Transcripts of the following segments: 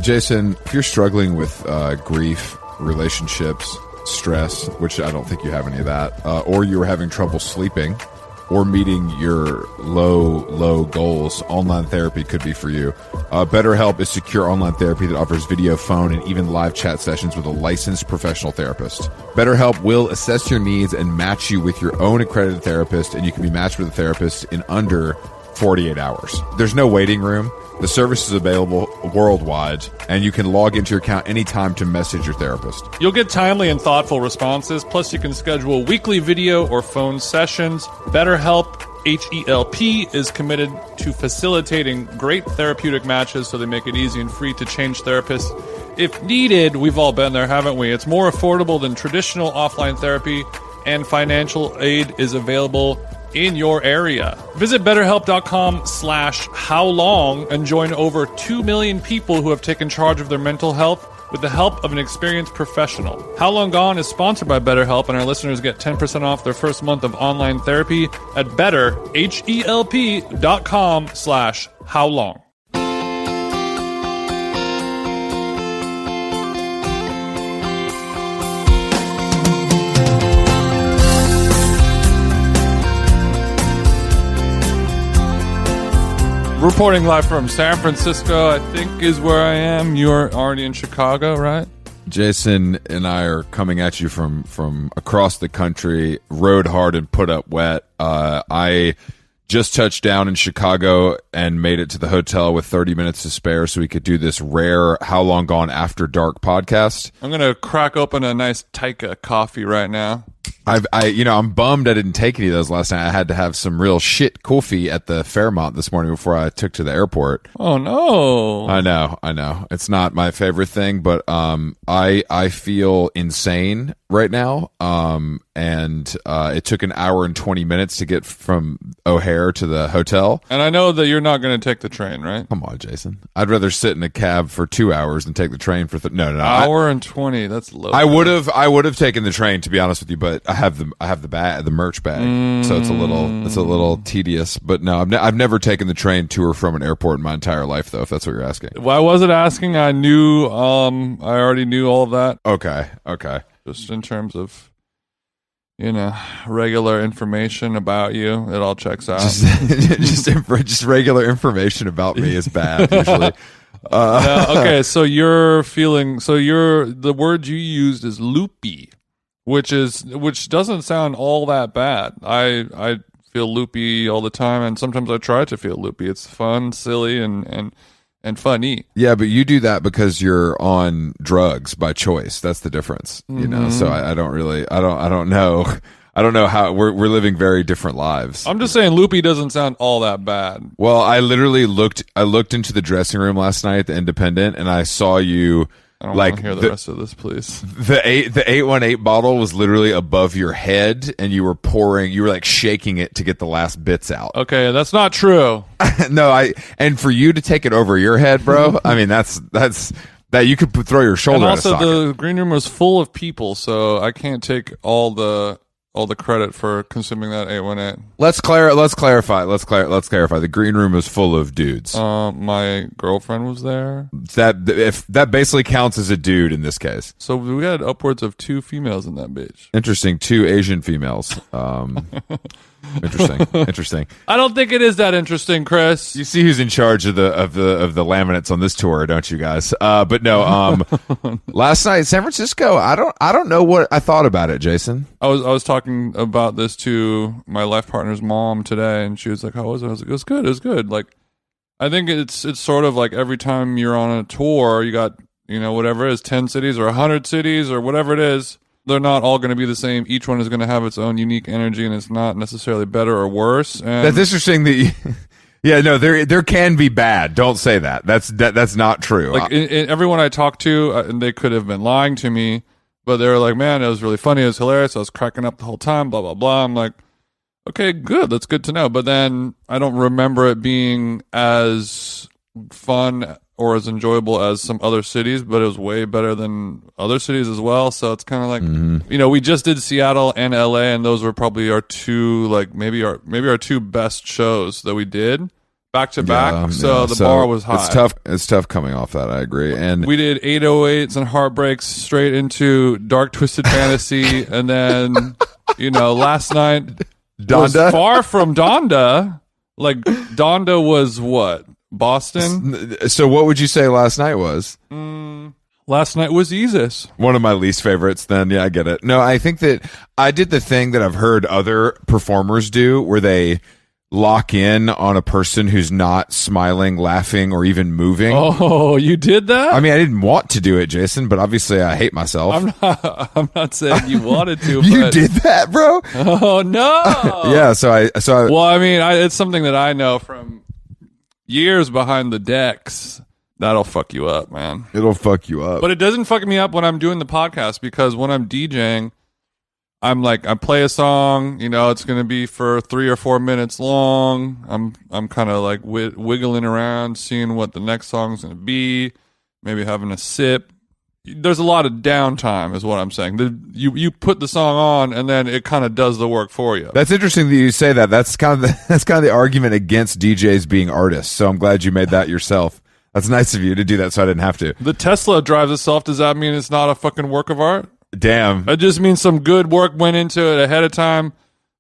Jason, if you're struggling with grief, relationships, stress, which I don't think you have any of that, or you're having trouble sleeping or meeting your low goals, online therapy could be for you. BetterHelp is secure online therapy that offers video, phone, and even live chat sessions with a licensed professional therapist. BetterHelp will assess your needs and match you with your own accredited therapist, and you can be matched with a therapist in under 48 hours. There's no waiting room. The service is available worldwide, and you can log into your account anytime to message your therapist. You'll get timely and thoughtful responses, plus you can schedule weekly video or phone sessions. BetterHelp, H-E-L-P, is committed to facilitating great therapeutic matches, so they make it easy and free to change therapists if needed. We've all been there, haven't we? It's more affordable than traditional offline therapy, and financial aid is available in your area. Visit BetterHelp.com/howlong and join over 2 million people who have taken charge of their mental health with the help of an experienced professional. How Long Gone is sponsored by BetterHelp, and our listeners get 10% off their first month of online therapy at betterhelp.com/howlong. Reporting live from San Francisco, I think is where I am. You're already in Chicago, right? Jason and I are coming at you from across the country, rode hard and put up wet. I just touched down in Chicago and made it to the hotel with 30 minutes to spare so we could do this rare How Long Gone After Dark podcast. I'm going to crack open a nice Taika coffee right now. I'm bummed I didn't take any of those last night. I had to have some real shit coffee at the Fairmont this morning before I took to the airport. Oh no! I know. It's not my favorite thing, but I feel insane right now. And it took an hour and 20 minutes to get from O'Hare to the hotel. And I know that you're not going to take the train, right? Come on, Jason. I'd rather sit in a cab for 2 hours than take the train for no. Hour and 20. That's low. I would have taken the train, to be honest with you, but I have the merch bag, so it's a little tedious. But no, I've never taken the train to or from an airport in my entire life, though. If that's what you're asking. Why was it asking? I knew. I already knew all of that. Okay. Just in terms of, regular information about you, it all checks out. Just regular information about me is bad usually. Okay, so the word you used is loopy, which doesn't sound all that bad. I feel loopy all the time, and sometimes I try to feel loopy. It's fun, silly, and funny. Yeah, but you do that because you're on drugs by choice. That's the difference, So I don't know. I don't know how we're living very different lives. I'm just saying loopy doesn't sound all that bad. Well, I literally looked into the dressing room last night at the Independent, and I saw you. I don't want to hear the rest of this, please. The 818 bottle was literally above your head, and you were like shaking it to get the last bits out. Okay, that's not true. No, and for you to take it over your head, bro. I mean, that's that you could throw your shoulder. And also, out of socket. The green room was full of people, so I can't take all the credit for consuming that 818. Let's clarify. The green room is full of dudes. My girlfriend was there. That basically counts as a dude in this case. So we had upwards of 2 females in that bitch. Interesting. 2 Asian females. Interesting. I don't think it is that interesting, Chris. You see who's in charge of the laminates on this tour, don't you guys? But no. Last night, San Francisco. I don't know what I thought about it, Jason. I was talking about this to my life partner's mom today, and she was like, "How was it?" I was like, "It was good." Like, I think it's sort of like every time you're on a tour, you got whatever it is, 10 cities or 100 cities or whatever it is. They're not all going to be the same. Each one is going to have its own unique energy, and it's not necessarily better or worse. And that's interesting that there can be bad. Don't say that. That's not true. Like in everyone I talked to, and they could have been lying to me, but they were like, "Man, it was really funny. It was hilarious. I was cracking up the whole time, blah, blah, blah." I'm like, okay, good. That's good to know. But then I don't remember it being as fun or as enjoyable as some other cities, but it was way better than other cities as well. So it's kind of like, we just did Seattle and LA, and those were probably our two, like maybe our two best shows that we did. back to back. So the bar was high. It's tough coming off that. I agree. And we did 808s and heartbreaks straight into dark twisted fantasy, and then last night was far from Donda. Like Donda was what? Boston. So what would you say last night was? Last night was Jesus. One of my least favorites. Then yeah, I get it. No, I think that I did the thing that I've heard other performers do, where they lock in on a person who's not smiling, laughing, or even moving. Oh, you did that? I mean, I didn't want to do it, Jason, but obviously I hate myself. I'm not saying you wanted to. You did that, bro? Oh no. Yeah. So I. Well, I mean, it's something that I know from years behind the decks. That'll fuck you up, man. It'll fuck you up. But it doesn't fuck me up when I'm doing the podcast, because when I'm DJing, I'm like, I play a song, it's going to be for 3 or 4 minutes long. I'm kind of like wiggling around, seeing what the next song's going to be, maybe having a sip. There's a lot of downtime is what I'm saying. You put the song on and then it kind of does the work for you. That's interesting that you say that. That's kind of the argument against DJs being artists. So I'm glad you made that yourself. That's nice of you to do that so I didn't have to. The Tesla drives itself. Does that mean it's not a fucking work of art? Damn. It just means some good work went into it ahead of time.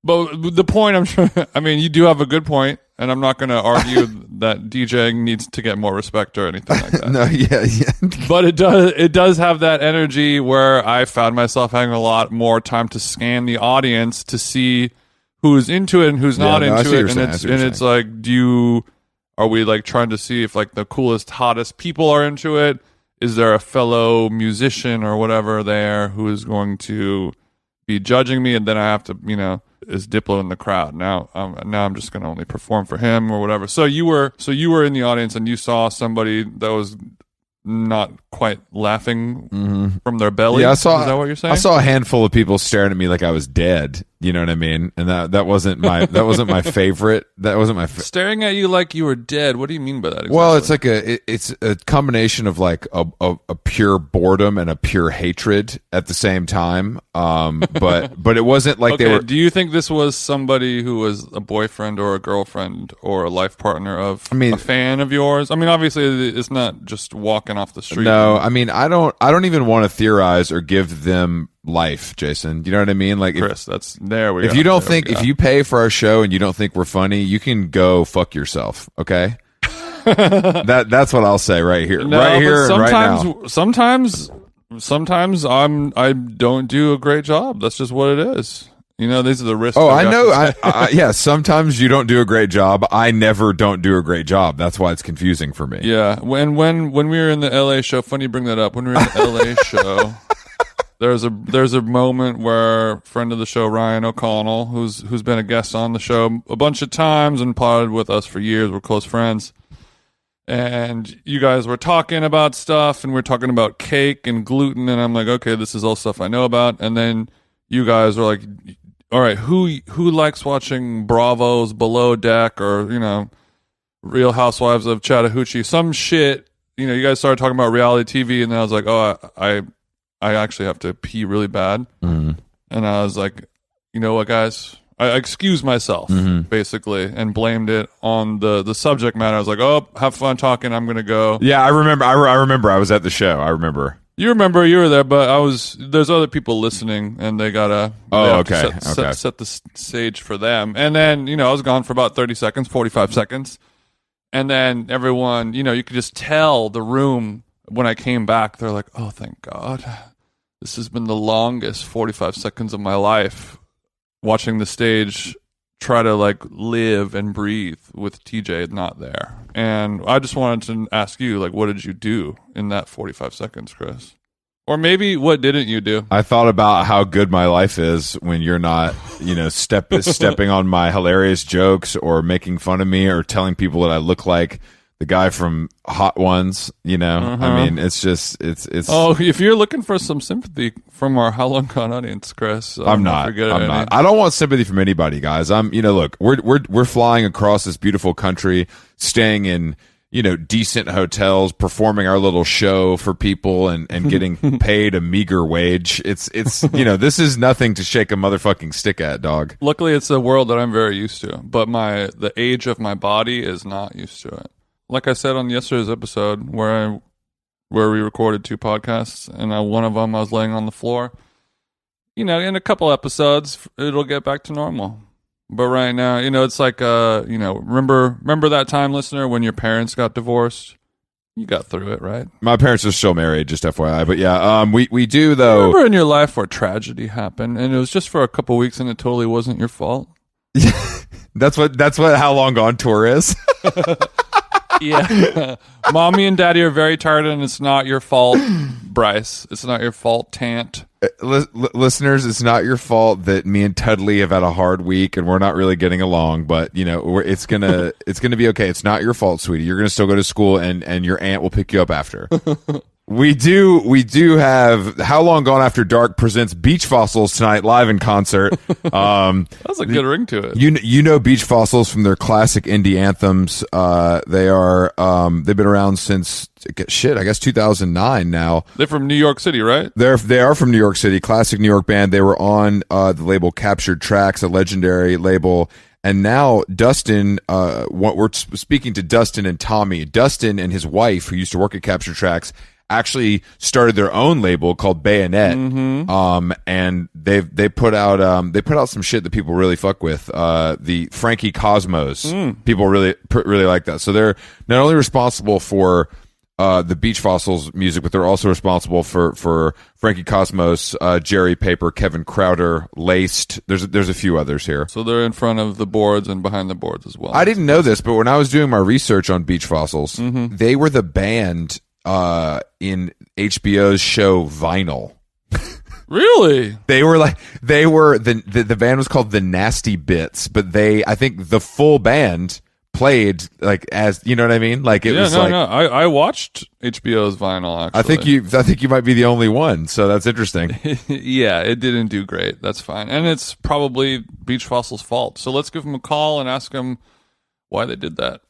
But the point you do have a good point, and I'm not going to argue that DJing needs to get more respect or anything like that. No, yeah. But it does have that energy where I found myself having a lot more time to scan the audience to see who's into it and who's not into it. And it's like, are we like trying to see if like the coolest, hottest people are into it? Is there a fellow musician or whatever there who is going to be judging me, and then I have to, is Diplo in the crowd? Now I'm just going to only perform for him or whatever. So you were in the audience and you saw somebody that was not quite laughing from their belly. Yeah, is that what you're saying? I saw a handful of people staring at me like I was dead. You know what I mean? And that wasn't my favorite. That wasn't my staring at you like you were dead. What do you mean by that exactly? Well, it's like it's a combination of like a pure boredom and a pure hatred at the same time. But it wasn't like okay, they were. Do you think this was somebody who was a boyfriend or a girlfriend or a life partner of a fan of yours? I mean, obviously it's not just walking off the street. No, I mean, I don't even want to theorize or give them life, Jason. You know what I mean? Like, Chris, that's there we go. If you don't think, if you pay for our show and you don't think we're funny, you can go fuck yourself. Okay. That's what I'll say right here, right here, and right now. Sometimes I don't do a great job. That's just what it is. These are the risks. Oh, I know. Yeah, sometimes you don't do a great job. I never don't do a great job. That's why it's confusing for me. Yeah. When we were in the LA show, funny you bring that up. When we were in the LA show, there's a moment where friend of the show, Ryan O'Connell, who's been a guest on the show a bunch of times and potted with us for years. We're close friends. And you guys were talking about stuff, and we're talking about cake and gluten, and I'm like, okay, this is all stuff I know about. And then you guys were like, all right, who likes watching Bravo's Below Deck or, Real Housewives of Chattahoochee, some shit. You guys started talking about reality TV, and then I was like, oh, I actually have to pee really bad. Mm-hmm. And I was like, you know what, guys? I excused myself, basically, and blamed it on the subject matter. I was like, oh, have fun talking. I'm going to go. Yeah, I remember. I remember. I was at the show. I remember. You remember you were there, but there's other people listening, and they gotta set the stage for them. And then, I was gone for about 30 seconds, 45 seconds. And then everyone, you could just tell the room when I came back, they're like, oh, thank God. This has been the longest 45 seconds of my life, watching the stage try to like live and breathe with TJ not there. And I just wanted to ask you, like, what did you do in that 45 seconds, Chris? Or maybe what didn't you do? I thought about how good my life is when you're not, stepping on my hilarious jokes or making fun of me or telling people that I look like the guy from Hot Ones, I mean, it's just, it's. Oh, if you're looking for some sympathy from our How Long Gone audience, Chris, I'm not. I don't want sympathy from anybody, guys. Look, we're flying across this beautiful country, staying in, decent hotels, performing our little show for people and getting paid a meager wage. It's this is nothing to shake a motherfucking stick at, dog. Luckily, it's a world that I'm very used to, but the age of my body is not used to it. Like I said on yesterday's episode where we recorded 2 podcasts, and one of them I was laying on the floor. In a couple episodes, it'll get back to normal. But right now, it's like, remember that time, listener, when your parents got divorced? You got through it, right? My parents are still married, just FYI. But yeah, we do, though. Remember in your life where tragedy happened, and it was just for a couple weeks, and it totally wasn't your fault? That's what How Long Gone tour is. Yeah. Mommy and Daddy are very tired, and it's not your fault, Bryce. It's not your fault, Tant. Listeners, it's not your fault that me and Tudley have had a hard week and we're not really getting along, but it's gonna be okay. It's not your fault, sweetie. You're gonna still go to school, and your aunt will pick you up after. We do have How Long Gone After Dark presents Beach Fossils tonight live in concert. That's a good ring to it. You know Beach Fossils from their classic indie anthems. They've been around since I guess 2009 now. They're from New York City, right? They are from New York City, classic New York band. They were on the label Captured Tracks, a legendary label. And now Dustin, we're speaking to Dustin and Tommy. Dustin and his wife, who used to work at Captured Tracks, actually started their own label called Bayonet. Mm-hmm. And they put out some shit that people really fuck with. The Frankie Cosmos, people really like that. So they're not only responsible for the Beach Fossils music, but they're also responsible for Frankie Cosmos, Jerry Paper, Kevin Crowder, Laced. There's a few others here. So they're in front of the boards and behind the boards as well. I didn't know this, but when I was doing my research on Beach Fossils, they were the band in HBO's show Vinyl. Really? The band was called the Nasty Bits, but I think the full band played like, as you know what I mean? Like it was like I watched HBO's Vinyl, actually. I think you might be the only one, so that's interesting. Yeah, it didn't do great. That's fine. And it's probably Beach Fossils' fault. So let's give them a call and ask them why they did that.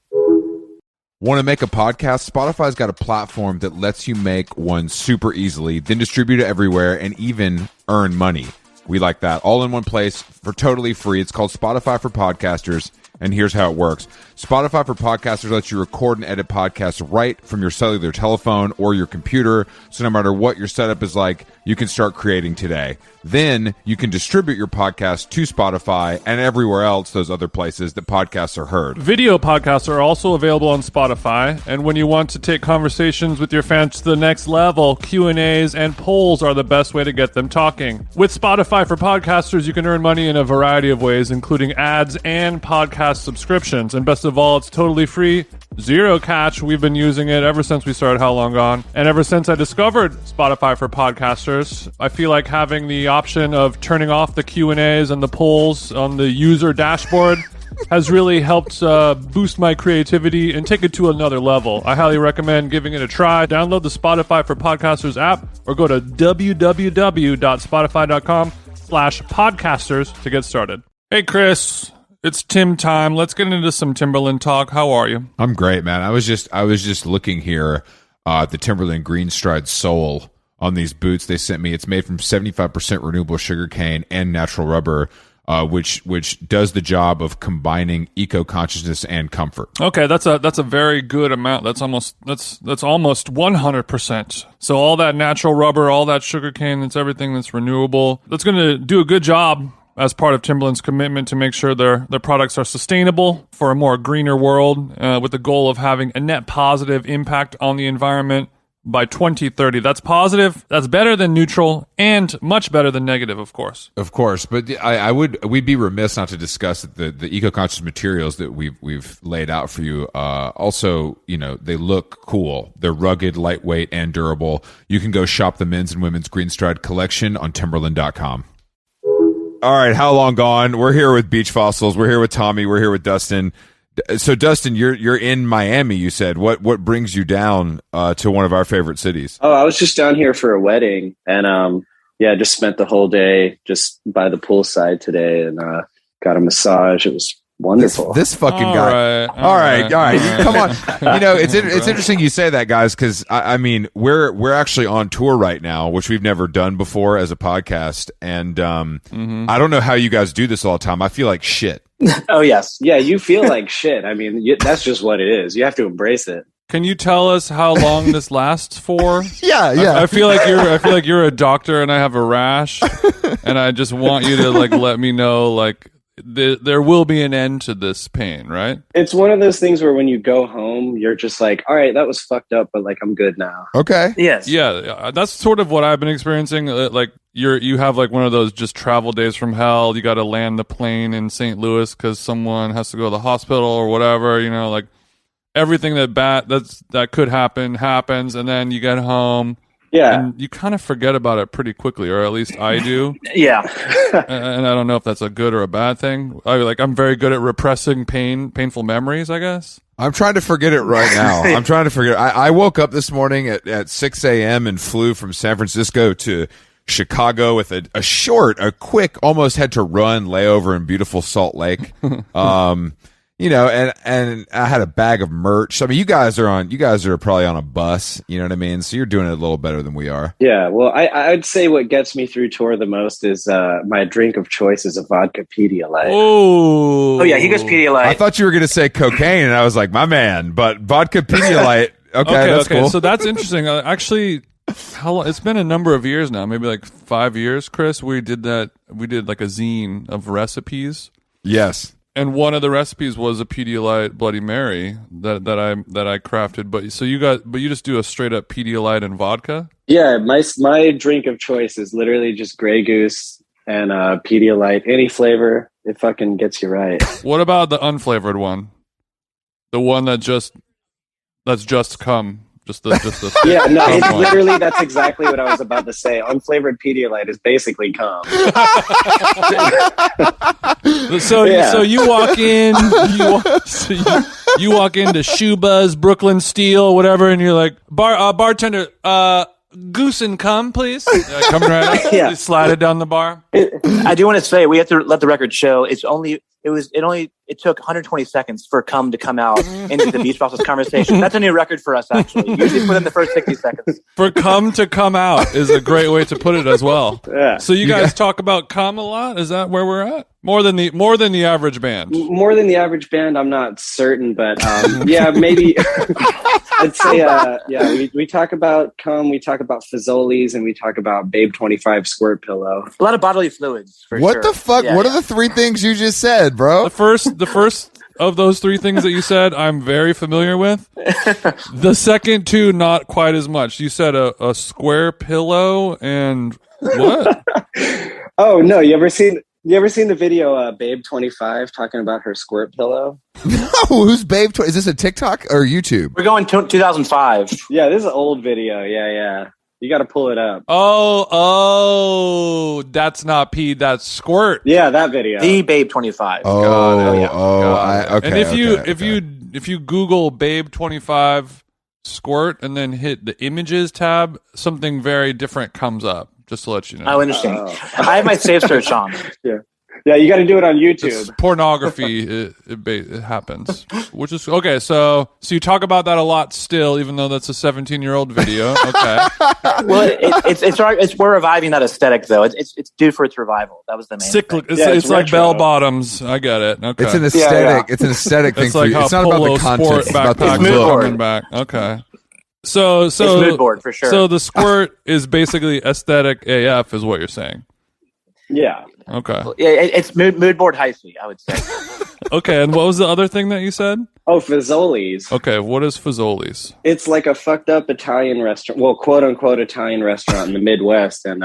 Want to make a podcast? Spotify's got a platform that lets you make one super easily, then distribute it everywhere and even earn money. We like that. All in one place for totally free. It's called Spotify for Podcasters, and here's how it works. Spotify for Podcasters lets you record and edit podcasts right from your cellular telephone or your computer, so no matter what your setup is like, you can start creating today. Then you can distribute your podcast to Spotify and everywhere else, those other places that podcasts are heard. Video podcasts are also available on Spotify, and when you want to take conversations with your fans to the next level, Q&As and polls are the best way to get them talking. With Spotify for Podcasters, you can earn money in a variety of ways, including ads and podcast subscriptions. And best of all, it's totally free, zero catch. We've been using it ever since we started How Long Gone. And ever since I discovered Spotify for Podcasters, I feel like having the option of turning off the Q&As and the polls on the user dashboard has really helped boost my creativity and take it to another level. I highly recommend giving it a try. Download the Spotify for Podcasters app or go to www.spotify.com/podcasters to get started. Hey, Chris. It's Tim time. Let's get into some Timberland talk. How are you? I'm great, man. I was just looking here at the Timberland Greenstride sole on these boots they sent me. It's made from 75% renewable sugarcane and natural rubber, which does the job of combining eco-consciousness and comfort. Okay, that's a very good amount. That's almost 100%. So all that natural rubber, all that sugarcane, that's everything that's renewable. That's going to do a good job as part of Timberland's commitment to make sure their products are sustainable for a more greener world, with the goal of having a net positive impact on the environment by 2030. That's positive, that's better than neutral, and much better than negative, of course. Of course, but we'd be remiss not to discuss the eco-conscious materials that we've laid out for you. Also, they look cool. They're rugged, lightweight, and durable. You can go shop the men's and women's Greenstride collection on Timberland.com. All right, How Long Gone? We're here with Beach Fossils. We're here with Tommy. We're here with Dustin. So, Dustin, you're in Miami, you said. What brings you down to one of our favorite cities? Oh, I was just down here for a wedding, and just spent the whole day just by the poolside today, and got a massage. It was wonderful. This fucking guy. All right. Come on. It's interesting you say that, guys, because I mean we're actually on tour right now, which we've never done before as a podcast, and I don't know how you guys do this all the time. I feel like shit. Oh yes, yeah. You feel like shit. I mean, that's just what it is. You have to embrace it. Can you tell us how long this lasts for? Yeah. I feel like you're a doctor and I have a rash, and I just want you to let me know there will be an end to this pain, right? It's one of those things where when you go home, you're just like, all right, that was fucked up, but I'm good now. Okay. Yes. Yeah, that's sort of what I've been experiencing. You have one of those just travel days from hell. You got to land the plane in St. Louis because someone has to go to the hospital or whatever. Everything that could happen happens, and then you get home. Yeah. And you kind of forget about it pretty quickly, or at least I do. Yeah. And I don't know if that's a good or a bad thing. I'm very good at repressing painful memories, I guess. I'm trying to forget it right now. I'm trying to forget. I woke up this morning at 6 a.m. and flew from San Francisco to Chicago with a quick, almost had to run layover in beautiful Salt Lake. And I had a bag of merch. I mean, you guys are probably on a bus, you know what I mean? So you're doing it a little better than we are. Yeah. Well, I'd say what gets me through tour the most is my drink of choice is a vodka Pedialyte. Oh yeah, he goes Pedialyte. I thought you were going to say cocaine, and I was like, my man, but vodka Pedialyte. Okay, that's cool. So that's interesting. Actually, it's been a number of years now, maybe 5 years, Chris. We did a zine of recipes. Yes. And one of the recipes was a Pedialyte Bloody Mary that I crafted. But you just do a straight up Pedialyte and vodka? Yeah, my drink of choice is literally just Grey Goose and Pedialyte, any flavor. It fucking gets you right. What about the unflavored one? The one that's just cum. Just the yeah, no, it's literally, that's exactly what I was about to say. Unflavored Pedialyte is basically cum. So you walk in, you walk into Shoe Buzz, Brooklyn Steel, whatever, and you're like, bartender, goose and cum, please. Come right up. Yeah. You slide it down the bar. I do want to say we have to let the record show. It took 120 seconds for cum to come out into the beach process conversation. That's a new record for us, actually. Usually within the first 60 seconds. For cum to come out is a great way to put it as well. Yeah. So you guys talk about cum a lot? Is that where we're at? More than the average band. More than the average band, I'm not certain, but yeah, maybe. I'd say we talk about cum, we talk about Fazoli's, and we talk about Babe 25 squirt pillow. A lot of bodily fluids. What the fuck? Yeah, what are the three things you just said, bro? The first of those three things that you said, I'm very familiar with. The second two, not quite as much. You said a square pillow and what? Oh no! You ever seen the video Babe 25 talking about her squirt pillow? No, who's Babe? Is this a TikTok or YouTube? We're going to 2005. Yeah, this is an old video. Yeah. You got to pull it up. Oh, that's not pee, that's squirt. Yeah, that video. The Babe 25. Okay. And if you Google Babe 25 squirt and then hit the images tab, something very different comes up. Just to let you know. Oh, interesting. I have my safe search on. Yeah, you got to do it on YouTube. It's pornography, it happens. Which is okay. So you talk about that a lot still, even though that's a 17-year-old video. Okay. Well, we're reviving that aesthetic though. It's due for its revival. That was the main cyclic. thing. It's like bell bottoms. I get it. Okay. It's an aesthetic. It's an aesthetic thing for you. It's not about the content. It's about the look. Coming back. Okay. So it's mood board for sure. So the squirt is basically aesthetic AF, is what you're saying. Yeah. Okay. Yeah, it's mood board hyphy, I would say. Okay, and what was the other thing that you said? Oh, Fazoli's. Okay, what is Fazoli's? It's like a fucked up Italian restaurant, well, quote unquote Italian restaurant in the Midwest, and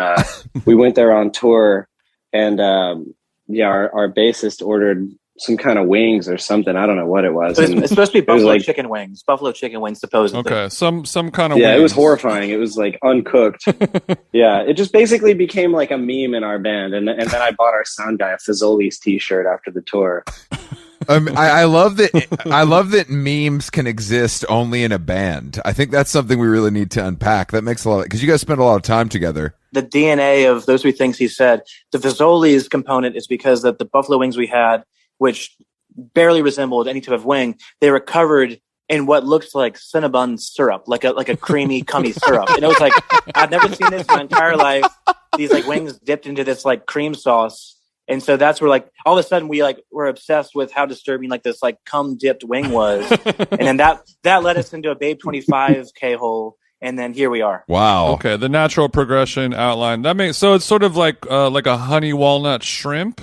we went there on tour, and our bassist ordered some kind of wings or something. I don't know what it was. It's supposed to be buffalo chicken wings. Buffalo chicken wings, supposedly. Okay, some kind of wings. It was horrifying. It was like uncooked. Yeah, it just basically became like a meme in our band. And then I bought our sound guy a Fazoli's t-shirt after the tour. I love that memes can exist only in a band. I think that's something we really need to unpack. That makes a lot, because you guys spend a lot of time together. The DNA of those three things he said, the Fazoli's component is because of the buffalo wings we had, which barely resembled any type of wing. They were covered in what looked like Cinnabon syrup, like a creamy, cummy syrup. And it was like, I've never seen this in my entire life. These like wings dipped into this like cream sauce. And so that's where like all of a sudden we like were obsessed with how disturbing like this like cum dipped wing was. And then that led us into a Babe 25 K-hole. And then here we are. Wow. Okay, the natural progression outline. That makes so it's sort of like a honey walnut shrimp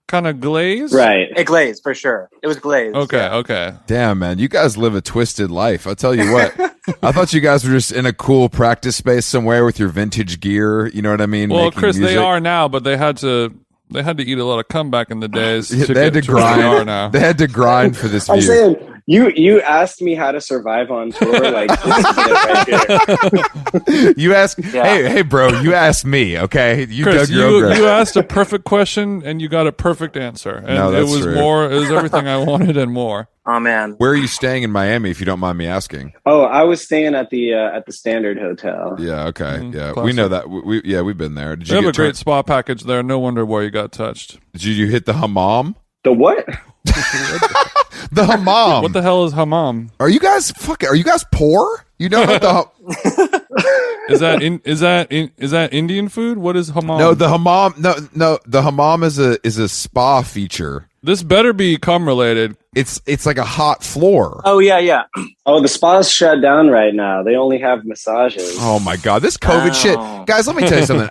kind of glaze. Right. It glazed for sure. It was glazed. Okay, yeah. okay. Damn, man, you guys live a twisted life. I'll tell you what. I thought you guys were just in a cool practice space somewhere with your vintage gear. You know what I mean? Well, Making Chris, music. they are now, but they had to eat a lot of cum back in the days. Yeah, to they had get to where they are grind. now. They had to grind for this I'm view. saying you asked me how to survive on tour. Like this is it right here. You ask, hey, bro, you asked me, okay? You Chris, dug your own grave. you asked a perfect question and you got a perfect answer. And No, that's it was true. it was everything I wanted and more. Oh man. Where are you staying in Miami, if you don't mind me asking? Oh, I was staying at the Standard Hotel. Yeah, okay, yeah, classic. we know that. We've been there. Did They you have a get great spa package there. No wonder why you got touched. Did you hit the hammam? The what? The hammam. What the hell is hammam? Are you guys poor? You know what the Is that Indian food? What is hammam? no the hammam no the hammam is a spa feature. This better be cum related. It's like a hot floor. Oh yeah. Oh, the spa's shut down right now. They only have massages. Oh my god, this COVID shit, guys! Let me tell you something.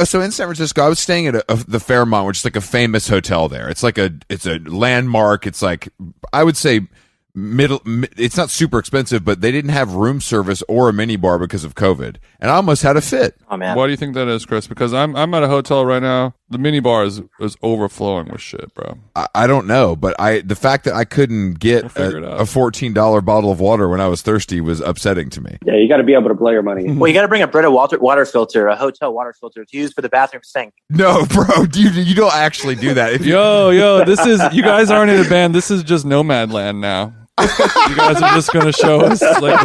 So in San Francisco, I was staying at the Fairmont, which is like a famous hotel there. It's a landmark. It's like I would say it's not super expensive, but they didn't have room service or a mini bar because of COVID, and I almost had a fit. Oh man. Why do you think that is, Chris? Because I'm at a hotel right now. The mini bar is overflowing with shit, bro. I don't know, but the fact that I couldn't get a $14 bottle of water when I was thirsty was upsetting to me. Yeah, you got to be able to blow your money. Well, you got to bring a Brita water filter, a hotel water filter to use for the bathroom sink. No, bro, you don't actually do that. If you, Yo, this is you guys aren't in a band. This is just Nomad Land now. You guys are just gonna show us like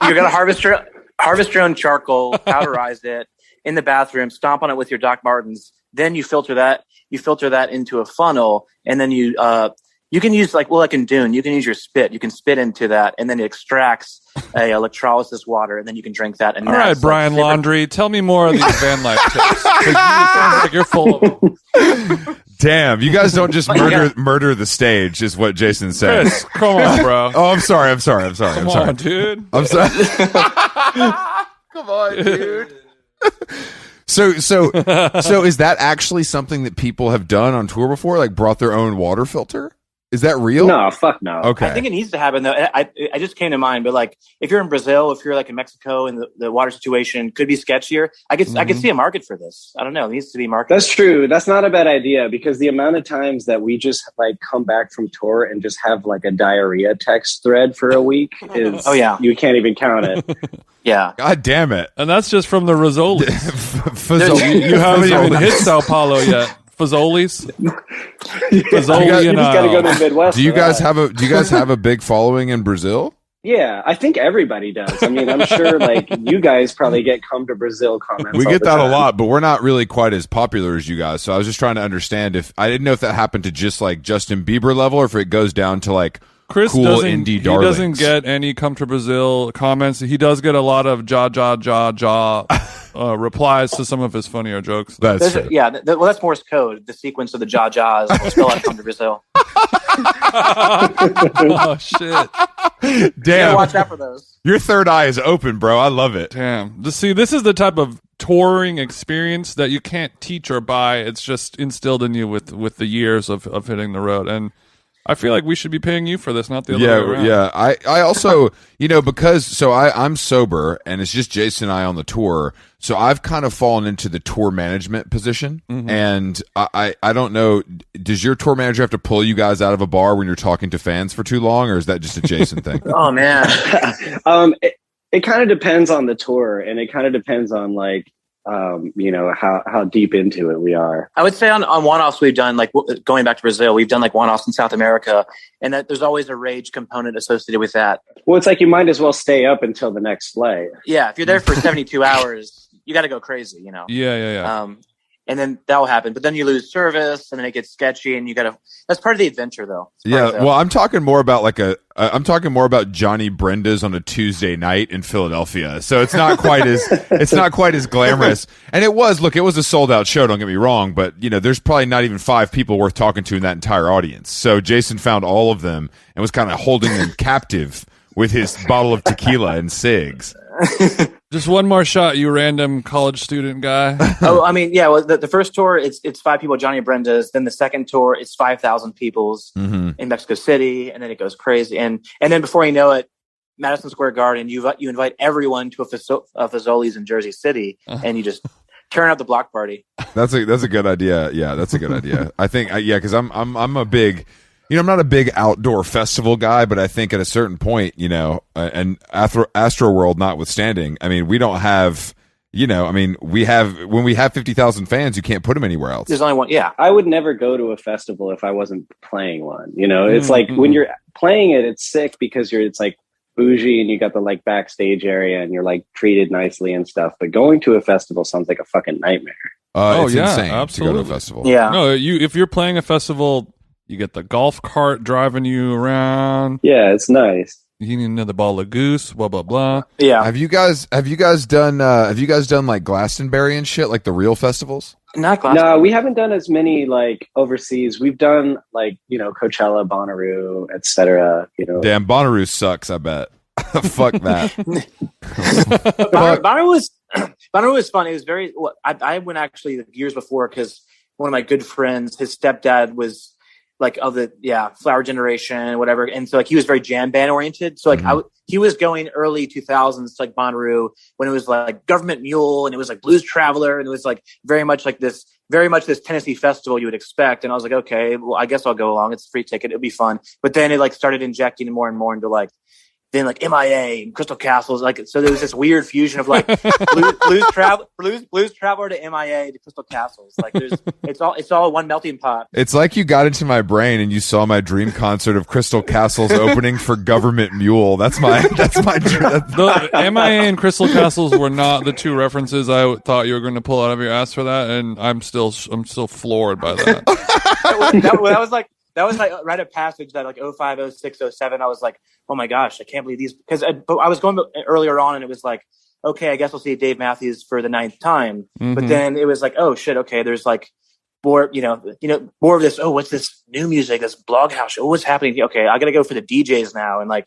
You're gonna harvest your own charcoal, powderize it in the bathroom, stomp on it with your Doc Martens. Then you filter that into a funnel, and then you can use like in Dune, you can use your spit. You can spit into that, and then it extracts a electrolysis water, and then you can drink that. And all right, Brian Laundrie, tell me more of these van life tips. 'Cause it sounds like you're full of them. damn, you guys don't just murder the stage, is what Jason said. Chris, come on, bro. Oh, I'm sorry. Come on, dude. I'm sorry. Come on, dude. So is that actually something that people have done on tour before? Like brought their own water filter? Is that real? No, fuck no. Okay. I think it needs to happen though. I just came to mind, but like if you're in Brazil, if you're like in Mexico, and the water situation could be sketchier, I could see a market for this. I don't know. It needs to be marketed. That's true. That's not a bad idea because the amount of times that we just like come back from tour and just have like a diarrhea text thread for a week is you can't even count it. Yeah. God damn it. And that's just from the Rizzoli. Fazoli. You haven't even hit Sao Paulo yet. Fazoli's. You just got to go to the Midwest. Do you guys have a big following in Brazil? Yeah, I think everybody does. I mean, I'm sure like you guys probably get come to Brazil comments. We all get the that time. a lot, but we're not really quite as popular as you guys. So I was just trying to understand if I didn't know if that happened to just like Justin Bieber level or if it goes down to like Chris cool doesn't, indie he darlings. doesn't get any come to Brazil comments. He does get a lot of jaw replies to some of his funnier jokes. That's true. Well, that's Morse code. The sequence of the jaws will spell out come to Brazil. Oh shit! You Damn, gotta watch out for those. your third eye is open, bro. I love it. Damn. See, this is the type of touring experience that you can't teach or buy. It's just instilled in you with the years of hitting the road. And I feel like we should be paying you for this, not the other way around. Yeah. I also, because I'm sober and it's just Jason and I on the tour. So I've kind of fallen into the tour management position. Mm-hmm. And I don't know, does your tour manager have to pull you guys out of a bar when you're talking to fans for too long, or is that just a Jason thing? Oh man. It kind of depends on the tour, and it kind of depends on like how deep into it we are. I would say on one-offs we've done, like going back to Brazil, we've done like one-offs in South America, and that there's always a rage component associated with that. Well, it's like you might as well stay up until the next flight. Yeah, if you're there for 72 hours, you got to go crazy, Yeah. and then that'll happen. But then you lose service, and then it gets sketchy, and you gotta. That's part of the adventure, though. Well, I'm talking more about I'm talking more about Johnny Brenda's on a Tuesday night in Philadelphia. So it's not quite as glamorous. And it was a sold out show. Don't get me wrong, but there's probably not even 5 people worth talking to in that entire audience. So Jason found all of them and was kind of holding them captive with his bottle of tequila and cigs. Just one more shot, you random college student guy. Oh, I mean, yeah. Well, the first tour, it's 5 people, Johnny Brenda's. Then the second tour, it's 5,000 people's in Mexico City, and then it goes crazy. And then before you know it, Madison Square Garden, you invite everyone to a Fazoli's in Jersey City, and you just turn up the block party. That's a good idea. Yeah, that's a good idea. I think because I'm a big. I'm not a big outdoor festival guy, but I think at a certain point, and Astro World notwithstanding, I mean, we don't have, when we have 50,000 fans, you can't put them anywhere else. There's only one. Yeah. I would never go to a festival if I wasn't playing one. It's like when you're playing it, it's sick because it's like bougie and you got the like backstage area and you're like treated nicely and stuff. But going to a festival sounds like a fucking nightmare. It's insane absolutely. To go to a festival. Yeah. No, if you're playing a festival, you get the golf cart driving you around. Yeah, it's nice. You need another ball of goose, blah blah blah. Yeah. Have you guys done like Glastonbury and shit, like the real festivals? Not Glastonbury. No, we haven't done as many like overseas. We've done like, Coachella, Bonnaroo, etc. Damn, Bonnaroo sucks, I bet. Fuck that. Bonnaroo was fun. It was very I went actually years before because one of my good friends, his stepdad was like of the Flower Generation, whatever, and so like he was very jam band oriented. So like he was going early 2000s to like Bonnaroo when it was like Government Mule and it was like Blues Traveler and it was like very much this Tennessee festival you would expect. And I was like, okay, well I guess I'll go along. It's a free ticket. It'll be fun. But then it like started injecting more and more into like then like MIA and Crystal Castles, like so there was this weird fusion of like blues traveler to MIA to Crystal Castles. Like it's all one melting pot. It's like you got into my brain and you saw my dream concert of Crystal Castles opening for Government Mule. That's my dream. The MIA and Crystal Castles were not the two references I thought you were going to pull out of your ass for that, and I'm still floored by that. That was like rite of passage that like 05, 06, 07. I was like, oh my gosh, I can't believe these. Because I was going earlier on and it was like, okay, I guess we'll see Dave Matthews for the 9th time. Mm-hmm. But then it was like, oh shit, okay, there's like more, more of this. Oh, what's this new music? This blog house. Oh, what's happening? Okay, I got to go for the DJs now. And like,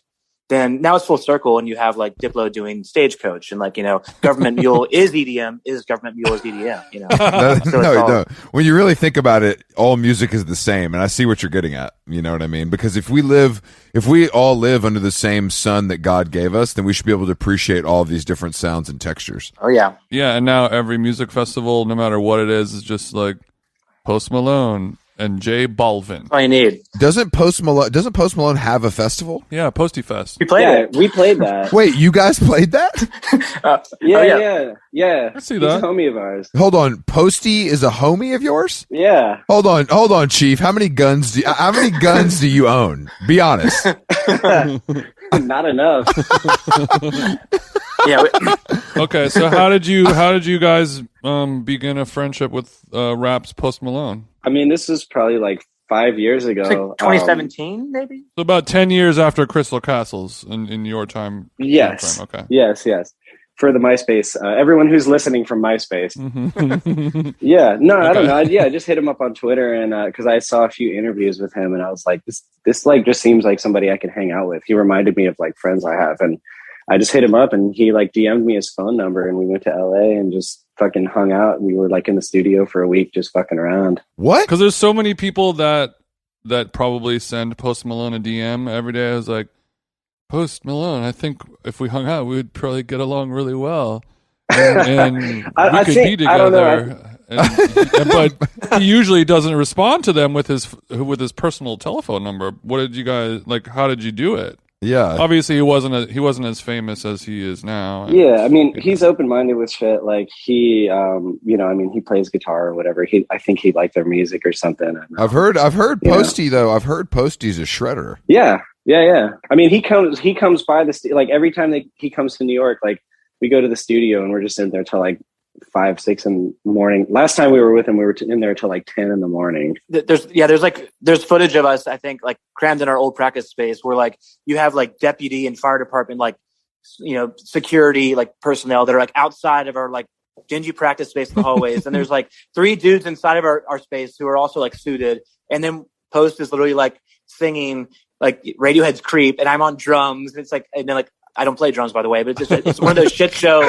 then now it's full circle and you have like Diplo doing Stagecoach and like, Government Mule is EDM, Government Mule is EDM, No. When you really think about it, all music is the same. And I see what you're getting at. You know what I mean? Because if we all live under the same sun that God gave us, then we should be able to appreciate all of these different sounds and textures. Oh yeah. Yeah. And now every music festival, no matter what it is just like Post Malone and J Balvin. All you need. Doesn't Post Malone have a festival? Yeah, Posty Fest. We played that. Wait, you guys played that? Yeah. I see He's that. a homie of ours. Hold on, Posty is a homie of yours? Yeah. Hold on, Chief. How many guns do you own? Be honest. Not enough. Yeah. Okay, so how did you guys begin a friendship with rap's Post Malone? I mean, this was probably like 5 years ago. Like 2017, maybe? So about 10 years after Crystal Castles in your time. Yes. Time frame. Okay. Yes. For the MySpace. Everyone who's listening from MySpace. Yeah. No, okay. I don't know. I just hit him up on Twitter and because I saw a few interviews with him and I was like, this like just seems like somebody I can hang out with. He reminded me of like friends I have. And I just hit him up and he like DM'd me his phone number and we went to LA and just fucking hung out. We were like in the studio for a week just fucking around. What? Because there's so many people that probably send Post Malone a DM every day. I was like, Post Malone, I think if we hung out, we would probably get along really well. And we could be together. But he usually doesn't respond to them with his personal telephone number. What did you guys like? How did you do it? Yeah, obviously he wasn't as famous as he is now. Yeah, I mean he's open minded with shit. Like he, he plays guitar or whatever. I think he liked their music or something. I've heard Posty though. I've heard Posty's a shredder. Yeah. I mean he comes by like every time he comes to New York, like we go to the studio and we're just in there till like 5, 6 in the morning. Last time we were with him, we were in there till like 10 in the morning. There's footage of us, I think, like crammed in our old practice space where like you have like deputy and fire department, like, you know, security, like personnel that are like outside of our like dingy practice space in the hallways. And there's like 3 dudes inside of our space who are also like suited. And then Post is literally like singing like Radiohead's Creep, and I'm on drums. It's like, and then like, I don't play drums, by the way, but it's one of those shit show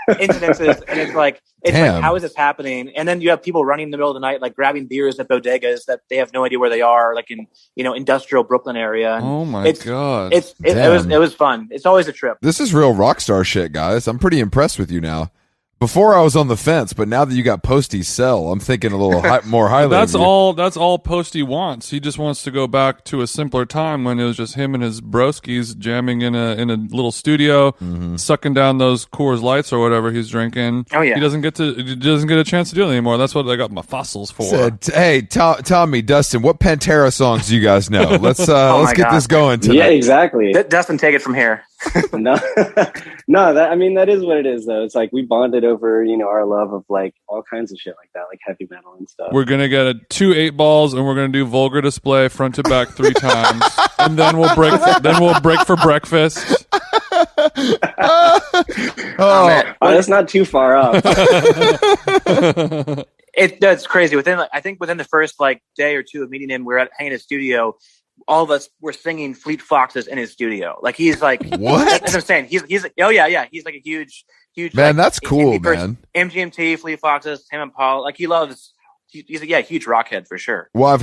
incidences. And it's like, how is this happening? And then you have people running in the middle of the night, like grabbing beers at bodegas that they have no idea where they are, like in, you know, industrial Brooklyn area. And oh my God. It was fun. It's always a trip. This is real rock star shit, guys. I'm pretty impressed with you now. Before I was on the fence, but now that you got Posty sell, I'm thinking a little more highly. That's all Posty wants. He just wants to go back to a simpler time when it was just him and his broskies jamming in a little studio, sucking down those Coors Lights or whatever he's drinking. Oh yeah, he doesn't get a chance to do it anymore. That's what I got my fossils for. Hey, Tommy, Dustin, what Pantera songs do you guys know? Let's get this going tonight. Yeah, exactly. Dustin, take it from here. No, that is what it is though. It's like we bonded over, you know, our love of like all kinds of shit like that, like heavy metal and stuff. We're gonna get 2 8-balls and we're gonna do vulgar display front to back 3 times, and then we'll break for breakfast. That's not too far off. It's crazy. I think within the first like day or 2 of meeting him, we're hanging in his studio. All of us were singing Fleet Foxes in his studio. Like he's like, what? That's what I'm saying. He's oh yeah. He's like a huge man. Like, that's cool, man. MGMT, Fleet Foxes, Tim and Paul. Like he loves. He's a huge rockhead for sure. Well, I've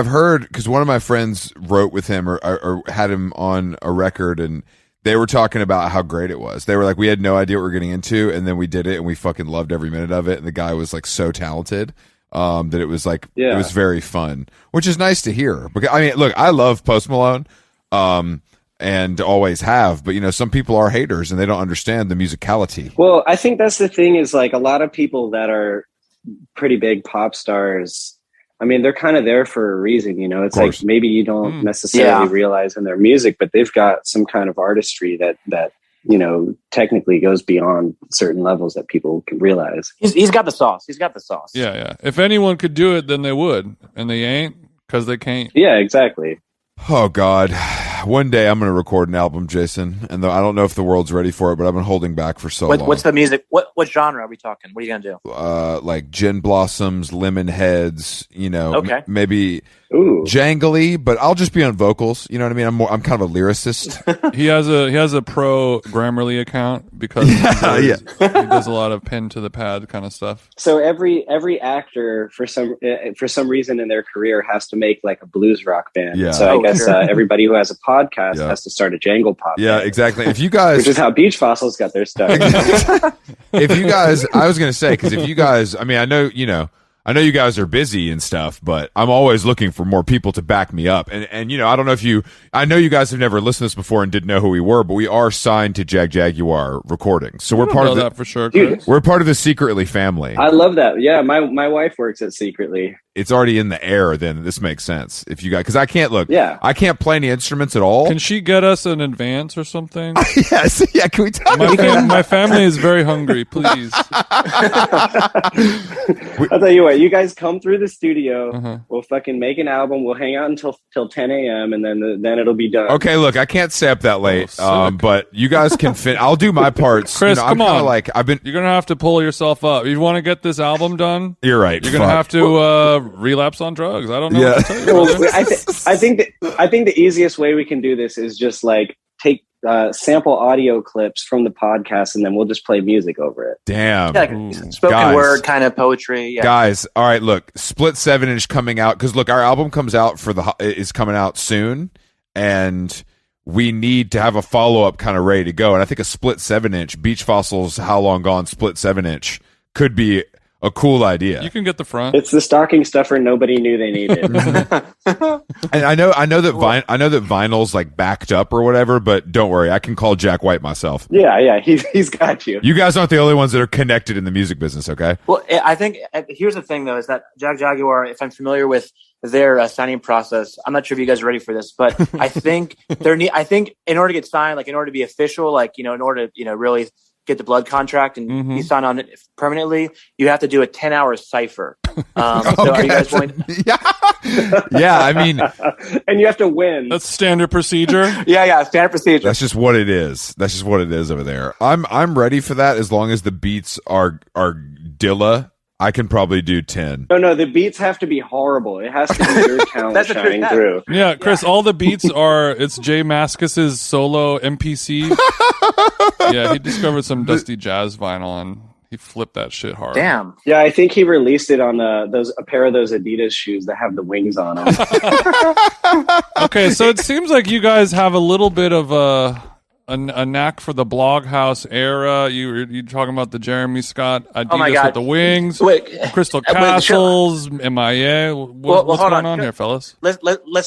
heard because one of my friends wrote with him or had him on a record, and they were talking about how great it was. They were like, we had no idea what we were getting into, and then we did it, and we fucking loved every minute of it. And the guy was like so talented. That it was like it was very fun, which is nice to hear. Because I mean, look, I love Post Malone, and always have, but you know, some people are haters and they don't understand the musicality. Well, I think that's the thing is like a lot of people that are pretty big pop stars. I mean, they're kind of there for a reason, you know. It's like maybe you don't necessarily realize in their music, but they've got some kind of artistry that you know, technically goes beyond certain levels that people can realize. He's got the sauce. Yeah. If anyone could do it, then they would, and they ain't because they can't. Yeah, exactly. Oh God, one day I'm going to record an album, Jason, and I don't know if the world's ready for it, but I've been holding back for so long. What's the music? What genre are we talking? What are you going to do? Like Gin Blossoms, Lemon Heads, you know, maybe jangly, but I'll just be on vocals. You know what I mean? I'm kind of a lyricist. He has a pro Grammarly account because he does a lot of pen to the pad kind of stuff. So every actor for some reason in their career has to make like a blues rock band. Yeah. So I guess everybody who has a podcast has to start a jangle pop. Yeah, band. exactly. If you guys, which is how Beach Fossils got their start. If you guys, I was going to say, because if you guys, I mean, I know you guys are busy and stuff, but I'm always looking for more people to back me up. And you know, I don't know I know you guys have never listened to this before and didn't know who we were, but we are signed to Jaguar Recordings. So we're part of that for sure, Chris. We're part of the Secretly family. I love that. Yeah, my wife works at Secretly. It's already in the air, then this makes sense. If you guys, because I can't I can't play any instruments at all. Can she get us an advance or something? Yes, yeah. Can we talk? My family is very hungry. Please. I'll tell you what. You guys come through the studio. We'll fucking make an album. We'll hang out until 10 a.m. and then it'll be done. Okay, look, I can't stay up that late, but you guys can fit. I'll do my parts. Chris, come on. Like You're gonna have to pull yourself up. You want to get this album done? You're right. You're gonna have to relapse on drugs. I don't know. What to tell you. Well, I think the easiest way we can do this is just like take sample audio clips from the podcast, and then we'll just play music over it. Damn. Like spoken word kind of poetry. Yeah. Guys, all right, look, split 7-inch coming out, because look, our album comes out is coming out soon, and we need to have a follow-up kind of ready to go. And I think a split 7-inch, Beach Fossils, How Long Gone, split 7-inch could be a cool idea. You can get the front. It's the stocking stuffer nobody knew they needed. And I know that vinyl's like backed up or whatever, but don't worry, I can call Jack White myself. Yeah, he's got you. You guys aren't the only ones that are connected in the music business, okay? Well, I think here's the thing though, is that Jaguar, if I'm familiar with their signing process, I'm not sure if you guys are ready for this, but I think in order to get signed, like in order to be official, like, you know, in order to, you know, really get the blood contract and be signed on it permanently, you have to do a 10-hour cipher. So are you guys going? Yeah. I mean, and you have to win. That's standard procedure. Yeah, standard procedure. that's just what it is. That's just what it is over there. I'm ready for that as long as the beats are Dilla. I can probably do 10. No, the beats have to be horrible. It has to be your talent shining through. Yeah, Chris, all the beats it's Jay Mascis's solo MPC. Yeah, he discovered some dusty jazz vinyl and he flipped that shit hard. Damn. Yeah, I think he released it on a pair of those Adidas shoes that have the wings on them. Okay, so it seems like you guys have a little bit of a knack for the Bloghouse era. You talking about the Jeremy Scott Adidas with the wings, Crystal Castles, MIA. What's going on here, fellas? Let's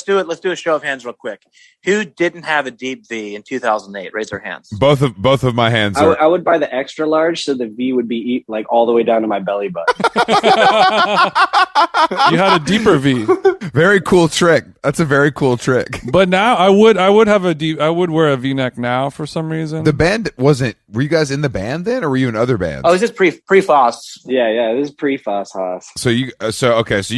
do it. Let's do a show of hands real quick. Who didn't have a deep V in 2008? Raise their hands. Both of my hands are. I would buy the extra large, so the V would be like all the way down to my belly button. You had a deeper V. Very cool trick. That's a very cool trick. But now I would wear a V-neck now for some reason. The band wasn't. Were you guys in the band then, or were you in other bands? Oh, this is pre-Foss. Yeah, this is pre-Foss Haas. So you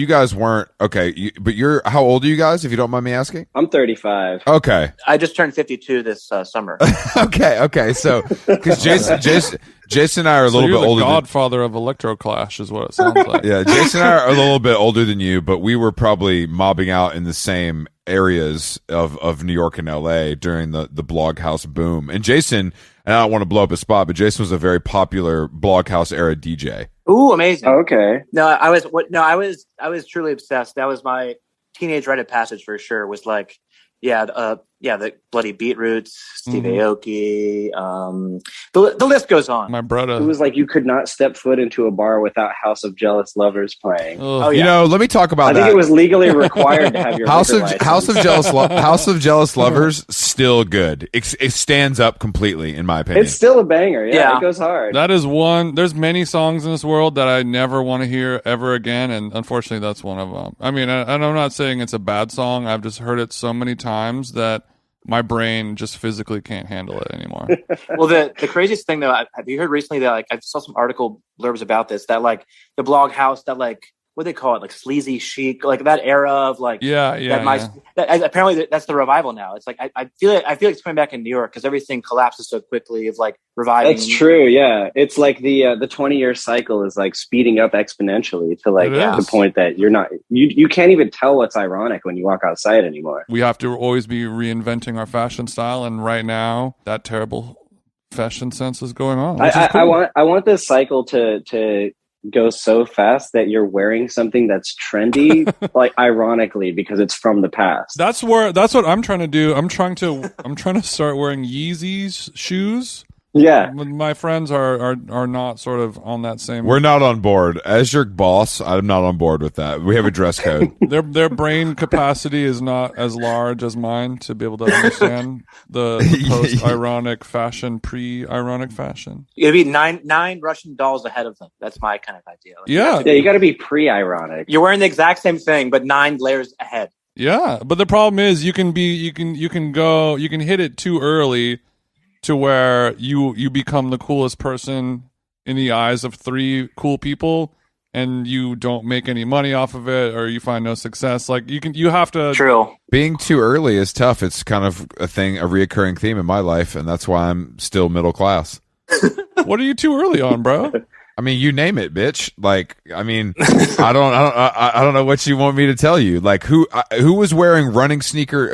guys weren't okay. But you're how old are you guys? If you don't mind me asking. I'm 35. Okay. I just turned 52 this summer. Okay. So because Jason and I are a little bit older. The godfather of Electroclash is what it sounds like. Yeah, Jason and I are a little bit older than you, but we were probably mobbing out in the same areas of New York and LA during the Bloghouse boom. And Jason, and I don't want to blow up his spot, but Jason was a very popular Bloghouse era DJ. Ooh, amazing. Okay. No, I was truly obsessed. That was my teenage rite of passage for sure. Was like, the Bloody Beetroots, Steve Aoki. The list goes on. My brother. It was like you could not step foot into a bar without House of Jealous Lovers playing. Oh, yeah. You know, let me talk about that. I think it was legally required to have your House of House of Jealous Lovers still good. It stands up completely in my opinion. It's still a banger. Yeah, it goes hard. That is one. There's many songs in this world that I never want to hear ever again, and unfortunately, that's one of them. I mean, and I'm not saying it's a bad song. I've just heard it so many times that my brain just physically can't handle it anymore. Well, the craziest thing though, have you heard recently that I saw some article blurbs about this, that like the Bloghouse, that like, what do they call it? Like sleazy chic, like that era of like, apparently that's the revival now. It's like, I feel like it's coming back in New York because everything collapses so quickly of like reviving. That's true. Yeah. It's like the 20-year cycle is like speeding up exponentially to like the point that you can't even tell what's ironic when you walk outside anymore. We have to always be reinventing our fashion style. And right now that terrible fashion sense is going on. I want this cycle to go so fast that you're wearing something that's trendy, like ironically, because it's from the past. That's what I'm trying to do. I'm trying to start wearing Yeezys shoes. Yeah, my friends are not sort of on that same. We're not on board. As your boss, I'm not on board with that. We have a dress code. Their brain capacity is not as large as mine to be able to understand the post-ironic fashion, pre-ironic fashion. It'd be nine Russian dolls ahead of them. That's my kind of idea. Like, you got to be pre-ironic. You're wearing the exact same thing, but 9 layers ahead. Yeah, but the problem is you can hit it too early to where you become the coolest person in the eyes of 3 cool people, and you don't make any money off of it, or you find no success. Like you have to. True. Being too early is tough. It's kind of a reoccurring theme in my life, and that's why I'm still middle class. What are you too early on, bro? I mean, you name it, bitch. Like, I mean, I don't know what you want me to tell you. Like, who was wearing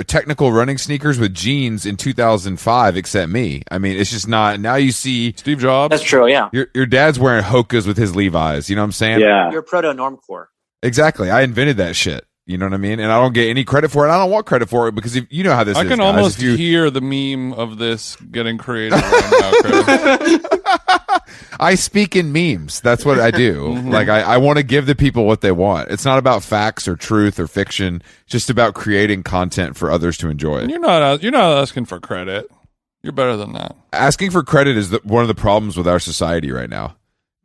technical running sneakers with jeans in 2005 except me? I mean, it's just not. Now you see Steve Jobs. That's true. Yeah. Your dad's wearing Hokas with his Levi's. You know what I'm saying? Yeah. You're proto normcore. Exactly. I invented that shit. You know what I mean? And I don't get any credit for it. I don't want credit for it because you know how this is. I can almost hear the meme of this getting created right now, Chris. I speak in memes. That's what I do. Mm-hmm. Like I want to give the people what they want. It's not about facts or truth or fiction. It's just about creating content for others to enjoy. And you're not asking for credit. You're better than that. Asking for credit is one of the problems with our society right now.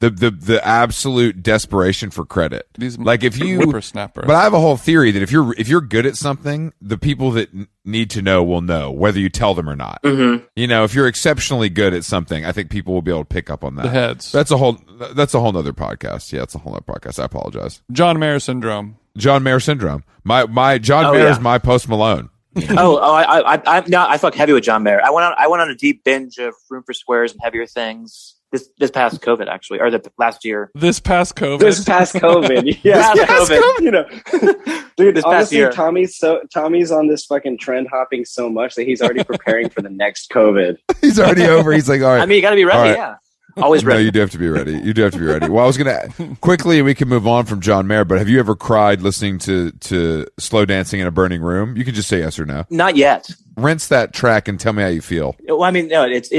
The absolute desperation for credit. These like if you whippersnappers. But I have a whole theory that if you're good at something, the people that need to know will know whether you tell them or not. Mm-hmm. You know, if you're exceptionally good at something, I think people will be able to pick up on that. The heads. That's a whole nother podcast. Yeah, it's a whole other podcast. I apologize. John Mayer syndrome. John Mayer syndrome. My John Mayer is my Post Malone. I fuck heavy with John Mayer. I went on a deep binge of Room for Squares and Heavier Things this past COVID, actually, or the last year. This past COVID. This past COVID. Yeah, COVID. You know, dude. This past Honestly, year. Tommy's on this fucking trend hopping so much that he's already preparing for the next COVID. He's already over. He's like, all right. I mean, you got to be ready. All right. Yeah, always ready. No, you do have to be ready. You do have to be ready. Well, I was gonna quickly. We can move on from John Mayer, but have you ever cried listening to Slow Dancing in a Burning Room? You can just say yes or no. Not yet. Rinse that track and tell me how you feel. Well, I mean, no, it's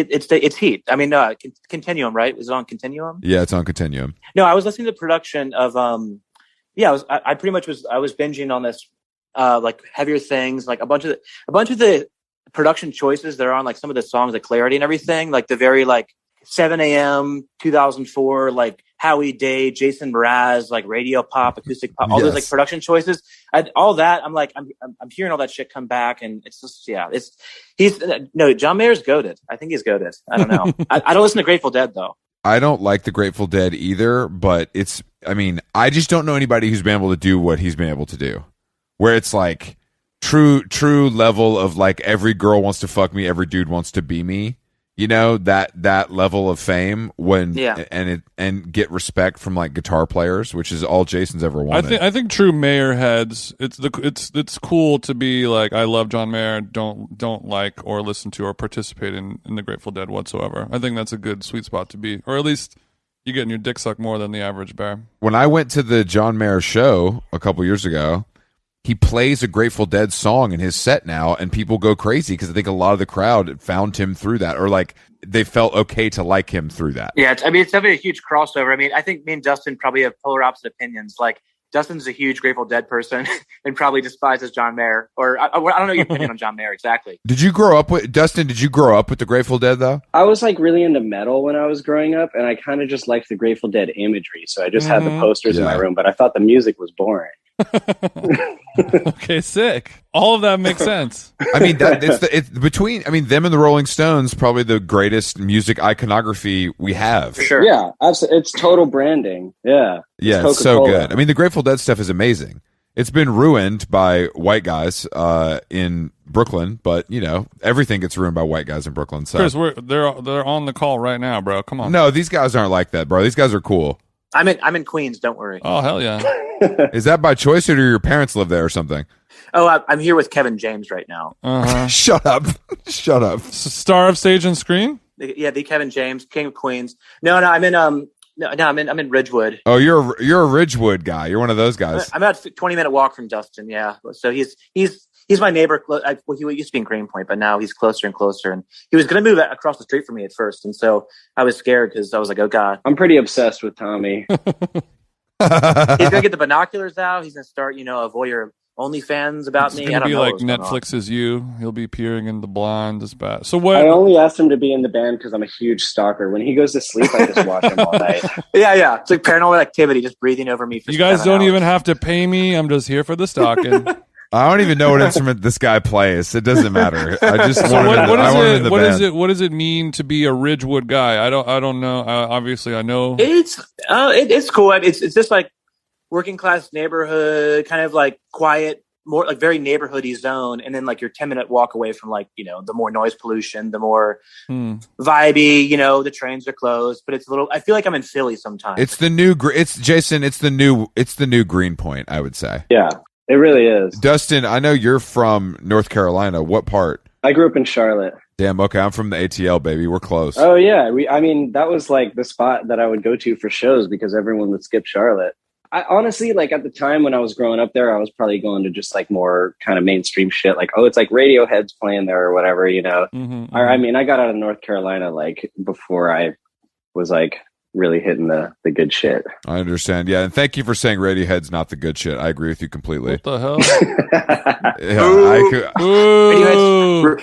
Heat. I mean, no, Continuum, right? Is it on Continuum? Yeah, it's on Continuum. No, I was listening to the production of I pretty much was binging on this like Heavier Things, like a bunch of the production choices that are on like some of the songs, like Clarity and everything, like the very like 7 a.m. 2004, like Howie Day, Jason Mraz, like radio pop, acoustic pop, all those like production choices. All that, I'm like, I'm hearing all that shit come back, and it's just John Mayer's goated. I think he's goated. I don't know. I don't listen to Grateful Dead though. I don't like the Grateful Dead either, but I just don't know anybody who's been able to do what he's been able to do, where it's like true level of like every girl wants to fuck me, every dude wants to be me. You know, that level of fame and get respect from like guitar players, which is all Jason's ever wanted. I think true Mayer heads. It's cool to be like, I love John Mayer. Don't like or listen to or participate in the Grateful Dead whatsoever. I think that's a good sweet spot to be, or at least you're getting your dick sucked more than the average bear. When I went to the John Mayer show a couple years ago, he plays a Grateful Dead song in his set now, and people go crazy because I think a lot of the crowd found him through that, or like they felt okay to like him through that. Yeah, it's definitely a huge crossover. I mean, I think me and Dustin probably have polar opposite opinions. Like, Dustin's a huge Grateful Dead person and probably despises John Mayer. Or I don't know your opinion on John Mayer exactly. Did you grow up with the Grateful Dead though? I was like really into metal when I was growing up, and I kind of just liked the Grateful Dead imagery. So I just had the posters in my room, but I thought the music was boring. Okay, sick. All of that makes sense. I mean, it's between them and the Rolling Stones, probably the greatest music iconography we have. For sure. Yeah, absolutely. It's total branding. Yeah. Yeah, it's so good. I mean, the Grateful Dead stuff is amazing. It's been ruined by white guys in Brooklyn, but you know, everything gets ruined by white guys in Brooklyn. So Chris, they're on the call right now, bro. Come on. No, these guys aren't like that, bro. These guys are cool. I'm in Queens. Don't worry. Oh, hell yeah. Is that by choice, or do your parents live there or something? Oh, I'm here with Kevin James right now. Shut up. Star of stage and screen. Yeah, the Kevin James, King of Queens. No, I'm in Ridgewood. Oh, you're a Ridgewood guy. You're one of those guys. I'm about a 20-minute walk from Dustin. Yeah, so he's my neighbor. He used to be in Greenpoint, but now he's closer and closer. And he was going to move across the street from me at first, and so I was scared because I was like, "Oh God." I'm pretty obsessed with Tommy. He's going to get the binoculars out. He's going to start, a voyeur OnlyFans about me. It's going to be like Netflix's You. He'll be peering in the blind as bad. So what? I only asked him to be in the band because I'm a huge stalker. When he goes to sleep, I just watch him all night. Yeah. It's like Paranormal Activity, just breathing over me. For you guys don't hours. even have to pay me. I'm just here for the stalking. I don't even know what instrument this guy plays. It doesn't matter. I just want what does it mean to be a Ridgewood guy? I don't know. Obviously, I know it's cool. It's just like working class neighborhood, kind of like quiet, more like very neighborhoody zone, and then like your 10-minute walk away from like the more noise pollution, the more vibey. The trains are closed, but it's a little. I feel like I'm in Philly sometimes. It's the new. It's Jason. It's the new Greenpoint. I would say. Yeah. It really is. Dustin, I know you're from North Carolina. What part? I grew up in Charlotte. Damn, okay. I'm from the ATL, baby. We're close. Oh, yeah. That was like the spot that I would go to for shows because everyone would skip Charlotte. I honestly, like at the time when I was growing up there, I was probably going to just like more kind of mainstream shit. Like, oh, it's like Radiohead's playing there or whatever, I mean, I got out of North Carolina like before I was like really hitting the good shit. I understand. Yeah, and thank you for saying Radiohead's not the good shit. I agree with you completely. What the hell?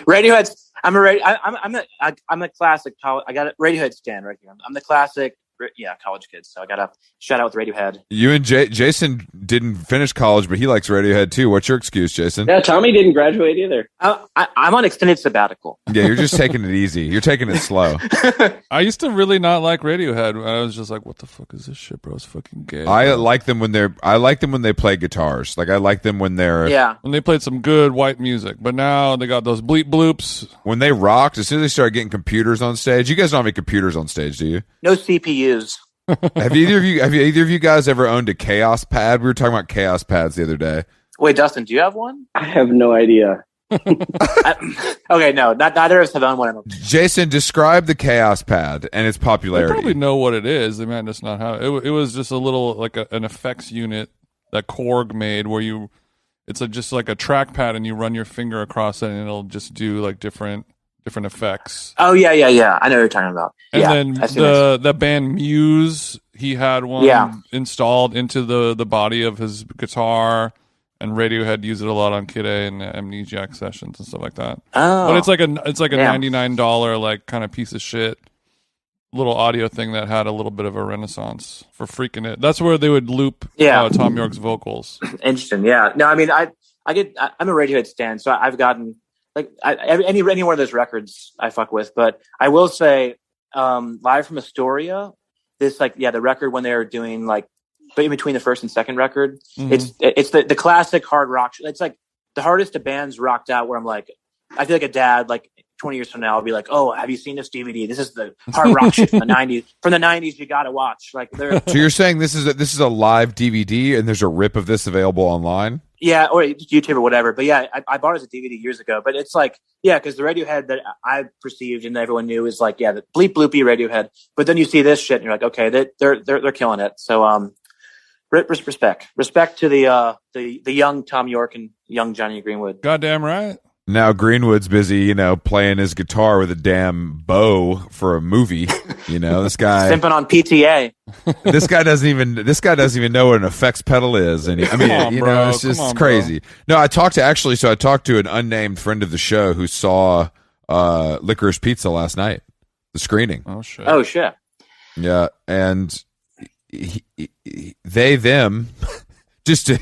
Radiohead's. I'm a classic. I got a Radiohead stand right here. I'm the classic college kids. So I got to shout out with Radiohead. You and Jason didn't finish college, but he likes Radiohead too. What's your excuse, Jason? Yeah, Tommy didn't graduate either. I'm on extended sabbatical. Yeah, you're just taking it easy. You're taking it slow. I used to really not like Radiohead. I was just like, what the fuck is this shit, bro? It's fucking gay. I like them when they play guitars. Like I like them when they're when they played some good white music. But now they got those bleep bloops. When they rocked, as soon as they started getting computers on stage. You guys don't have any computers on stage, do you? No CPUs. Have either of you guys ever owned a Kaospad? We were talking about Kaospads the other day. Wait, Dustin, do you have one? I have no idea. Okay, no, neither of us have owned one of them. Jason, describe the Kaospad and its They popularity. probably know what it is. They might just not have it. It was just a little like an effects unit that Korg made, where it's just like a trackpad, and you run your finger across it, and it'll just do like different effects. Oh yeah. I know what you're talking about. And yeah, then the band Muse, he had one installed into the body of his guitar, and Radiohead used it a lot on Kid A and Amnesiac sessions and stuff like that. Oh, but it's like a $99 like kind of piece of shit little audio thing that had a little bit of a renaissance for freaking it. That's where they would loop Tom York's vocals. Interesting. Yeah. No, I mean, I'm a Radiohead stan, so I've gotten like any one of those records I fuck with. But I will say, Live from Astoria, this the record when they were doing like in between the first and second record, it's the classic hard rock. It's like the hardest of bands rocked out. Where I'm like, I feel like a dad, like 20 years from now, I'll be like, oh, have you seen this DVD? This is the hard rock shit from the 90s. From the 90s, you got to watch. Like, so you're saying this is a live DVD, and there's a rip of this available online? Yeah, or YouTube or whatever. But yeah, I bought it as a DVD years ago. But it's like, because the Radiohead that I perceived and everyone knew is like, the bleep bloopy Radiohead. But then you see this shit, and you're like, okay, they're killing it. So respect to the young Tom York and young Johnny Greenwood. Goddamn right. Now Greenwood's busy, playing his guitar with a damn bow for a movie. This guy simping on PTA. This guy doesn't even know what an effects pedal is, and it's just crazy. Bro. No, I talked to an unnamed friend of the show who saw Licorice Pizza last night, the screening. Oh shit. Yeah, and them, just to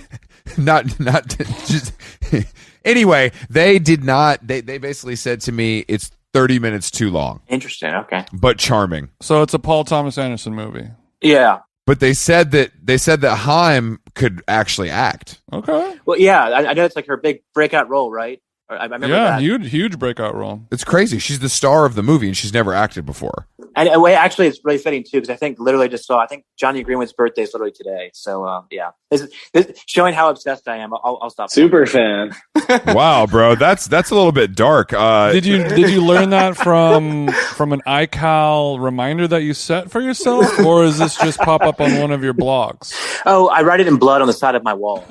not just. Anyway, they did not. They basically said to me, it's 30 minutes too long. Interesting. Okay, but charming. So it's a Paul Thomas Anderson movie. Yeah, but they said that Haim could actually act. Okay. Well, yeah, I know it's like her big breakout role, right? I remember that. huge breakout role. It's crazy. She's the star of the movie, and she's never acted before. And actually, it's really fitting too, because I think literally I think Johnny Greenwood's birthday is literally today. So this showing how obsessed I am. I'll stop. Super fan. Wow, bro, that's a little bit dark. Did you learn that from an iCal reminder that you set for yourself, or is this just pop up on one of your blogs? Oh, I write it in blood on the side of my wall.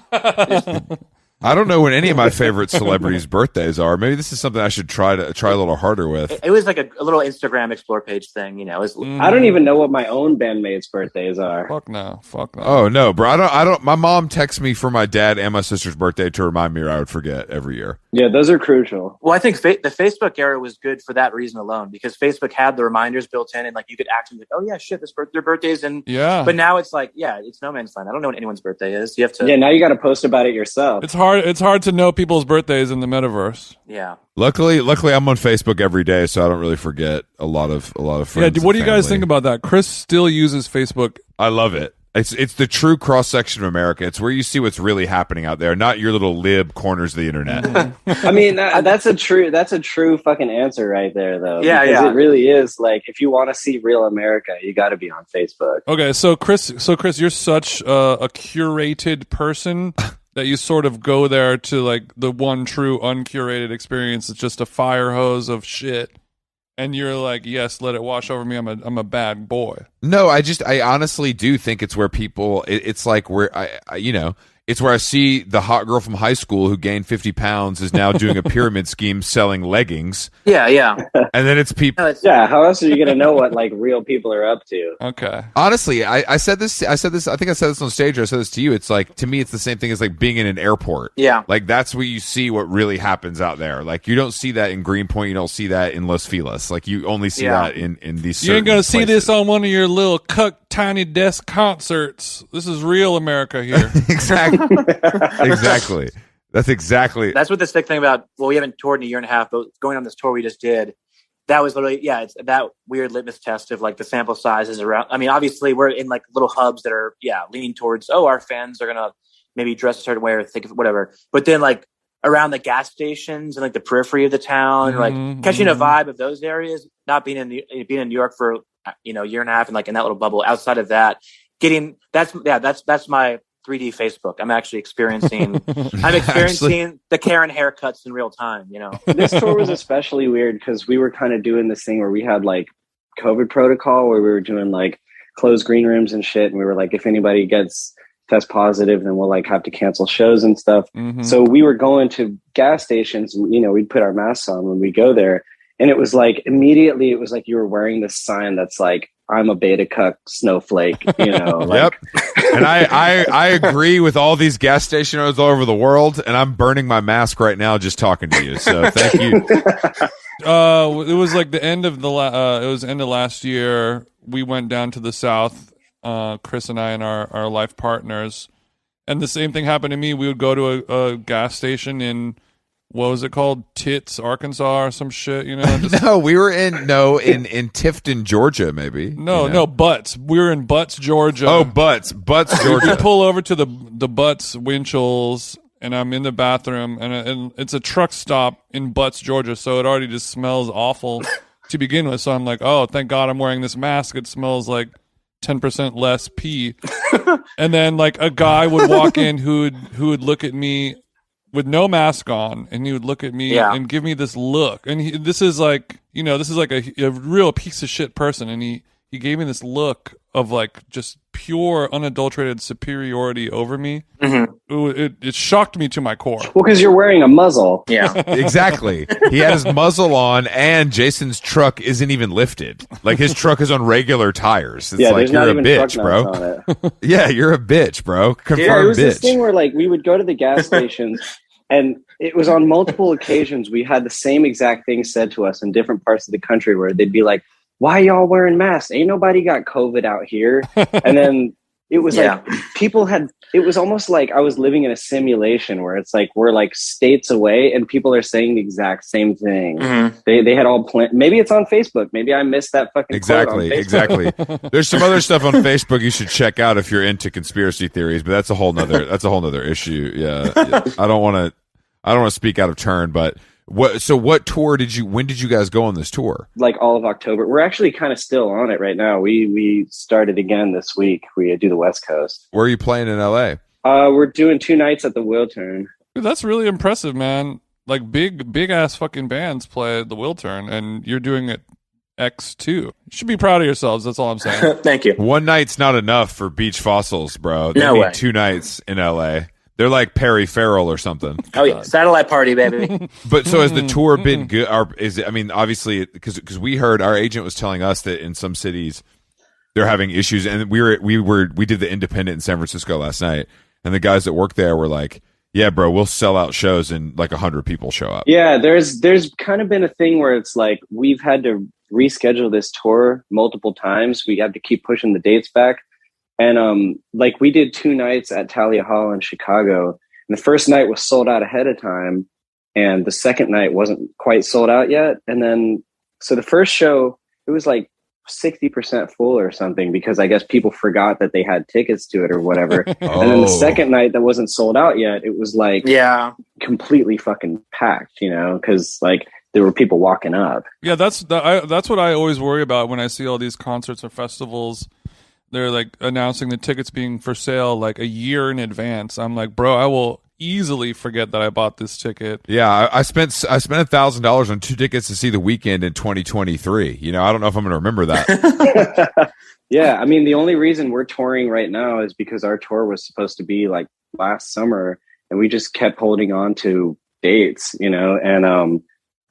I don't know when any of my favorite celebrities' birthdays are. Maybe this is something I should try a little harder with. It was like a little Instagram explore page thing, I don't even know what my own bandmates' birthdays are. Fuck no. Oh no, bro! I don't. My mom texts me for my dad and my sister's birthday to remind me, or I would forget every year. Yeah, those are crucial. Well, I think the Facebook era was good for that reason alone, because Facebook had the reminders built in, and like you could actually like, oh yeah, shit, their birthdays, and But now it's like, it's no man's land. I don't know what anyone's birthday is. You have to. Yeah, now you got to post about it yourself. It's hard to know people's birthdays in the metaverse. Yeah. Luckily, I'm on Facebook every day, so I don't really forget a lot of friends. Yeah. What do you guys think about that? Chris still uses Facebook. I love it. It's the true cross section of America. It's where you see what's really happening out there, not your little lib corners of the internet. I mean, that's a true fucking answer right there, though. Yeah, because it really is. Like, if you want to see real America, you got to be on Facebook. Okay, so Chris, you're such a curated person that you sort of go there to like the one true uncurated experience. It's just a fire hose of shit. And you're like, yes, let it wash over me. I'm a bad boy. No, I honestly do think it's where people. It's like where It's where I see the hot girl from high school who gained 50 pounds is now doing a pyramid scheme selling leggings. Yeah. And then it's people. Yeah, how else are you gonna know what like real people are up to? Okay. Honestly, I said this. I think I said this on stage. Or I said this to you. It's like, to me, it's the same thing as like being in an airport. Yeah. Like that's where you see what really happens out there. Like you don't see that in Greenpoint. You don't see that in Los Feliz. Like you only see that in these. You ain't gonna see places. this on one of your little cuck tiny desk concerts. This is real America here. Exactly. Exactly. That's what the sick thing about. Well, we haven't toured in a year and a half, but going on this tour we just did, that was literally it's that weird litmus test of like the sample sizes around. I mean, obviously we're in like little hubs that are leaning towards our fans are gonna maybe dress a certain way or think of whatever. But then like around the gas stations and like the periphery of the town, like catching a vibe of those areas. Not being in New York for a year and a half and like in that little bubble. Outside of that, that's my 3D Facebook. I'm actually experiencing the Karen haircuts in real time, This tour was especially weird because we were kind of doing this thing where we had like COVID protocol where we were doing like closed green rooms and shit. And we were like, if anybody gets test positive, then we'll like have to cancel shows and stuff. So we were going to gas stations and, we'd put our masks on when we go there. And it was like, immediately it was like you were wearing this sign that's like, I'm a beta cuck snowflake, Like, yep. And I agree with all these gas station owners all over the world, and I'm burning my mask right now just talking to you. So thank you. It was like the end of end of last year. We went down to the South, Chris and I and our life partners, and the same thing happened to me. We would go to a gas station in, what was it called? Tits, Arkansas or some shit, No, we were in Tifton, Georgia, maybe. No, Butts. We were in Butts, Georgia. Oh, Butts, Georgia. We pull over to the Butts Winchell's, and I'm in the bathroom, and it's a truck stop in Butts, Georgia, so it already just smells awful to begin with. So I'm like, oh, thank God I'm wearing this mask. It smells like 10% less pee. And then like a guy would walk in who would look at me with no mask on, and he would look at me and give me this look. And this is like a real piece of shit person. And he gave me this look of like just pure unadulterated superiority over me. It shocked me to my core. Well, because you're wearing a muzzle. Yeah, exactly. He had his muzzle on, and Jason's truck isn't even lifted. Like his truck is on regular tires. It's like you're a bitch, bro. Yeah, you're a bitch, bro. Confirmed it was bitch. This thing where like we would go to the gas stations. And it was on multiple occasions we had the same exact thing said to us in different parts of the country where they'd be like, why y'all wearing masks? Ain't nobody got COVID out here. And then it was like it was almost like I was living in a simulation where it's like we're like states away and people are saying the exact same thing. They had all planned. Maybe it's on Facebook. Maybe I missed that fucking exactly. There's some other stuff on Facebook you should check out if you're into conspiracy theories, but that's a whole nother issue. Yeah. I don't want to speak out of turn, but when did you guys go on this tour? Like all of October. We're actually kind of still on it right now. We started again this week. We do the West Coast. Where are you playing in LA? We're doing 2 nights at the Wiltern. Dude, that's really impressive, man. Like big ass fucking bands play at the Wiltern, and you're doing it X2. You should be proud of yourselves. That's all I'm saying. Thank you. One night's not enough for Beach Fossils, bro. They No need way. 2 nights in LA. They're like Perry Farrell or something. Oh yeah, satellite party, baby. But so has the tour been good? Obviously, because we heard our agent was telling us that in some cities they're having issues, and we did the Independent in San Francisco last night, and the guys that work there were like, "Yeah, bro, we'll sell out shows and like 100 people show up." Yeah, there's kind of been a thing where it's like we've had to reschedule this tour multiple times. We have to keep pushing the dates back. And like we did 2 nights at Talia Hall in Chicago. And the first night was sold out ahead of time, and the second night wasn't quite sold out yet. And then so the first show, it was like 60% full or something because I guess people forgot that they had tickets to it or whatever. Oh. And then the second night that wasn't sold out yet, it was like completely fucking packed, because like there were people walking up. Yeah, that's what I always worry about when I see all these concerts or festivals. They're like announcing the tickets being for sale like a year in advance. I'm like, bro, I will easily forget that I bought this ticket. Yeah, I spent $1,000 on 2 tickets to see The Weeknd in 2023. I don't know if I'm going to remember that. Yeah, I mean, the only reason we're touring right now is because our tour was supposed to be like last summer, and we just kept holding on to dates,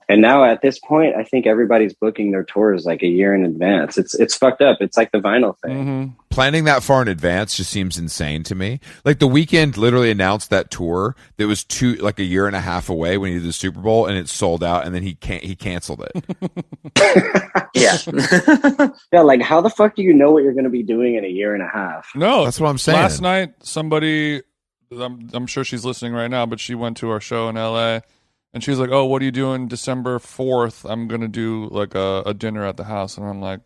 and now at this point, I think everybody's booking their tours like a year in advance. It's fucked up. It's like the vinyl thing. Mm-hmm. Planning that far in advance just seems insane to me. Like The Weeknd literally announced that tour that was a year and a half away when he did the Super Bowl, and it sold out, and then he canceled it. Yeah. Yeah, like how the fuck do you know what you're going to be doing in a year and a half? No, that's what I'm saying. Last night, somebody, I'm sure she's listening right now, but she went to our show in LA. And she's like, "Oh, what are you doing December 4th? I'm gonna do like a dinner at the house." And I'm like,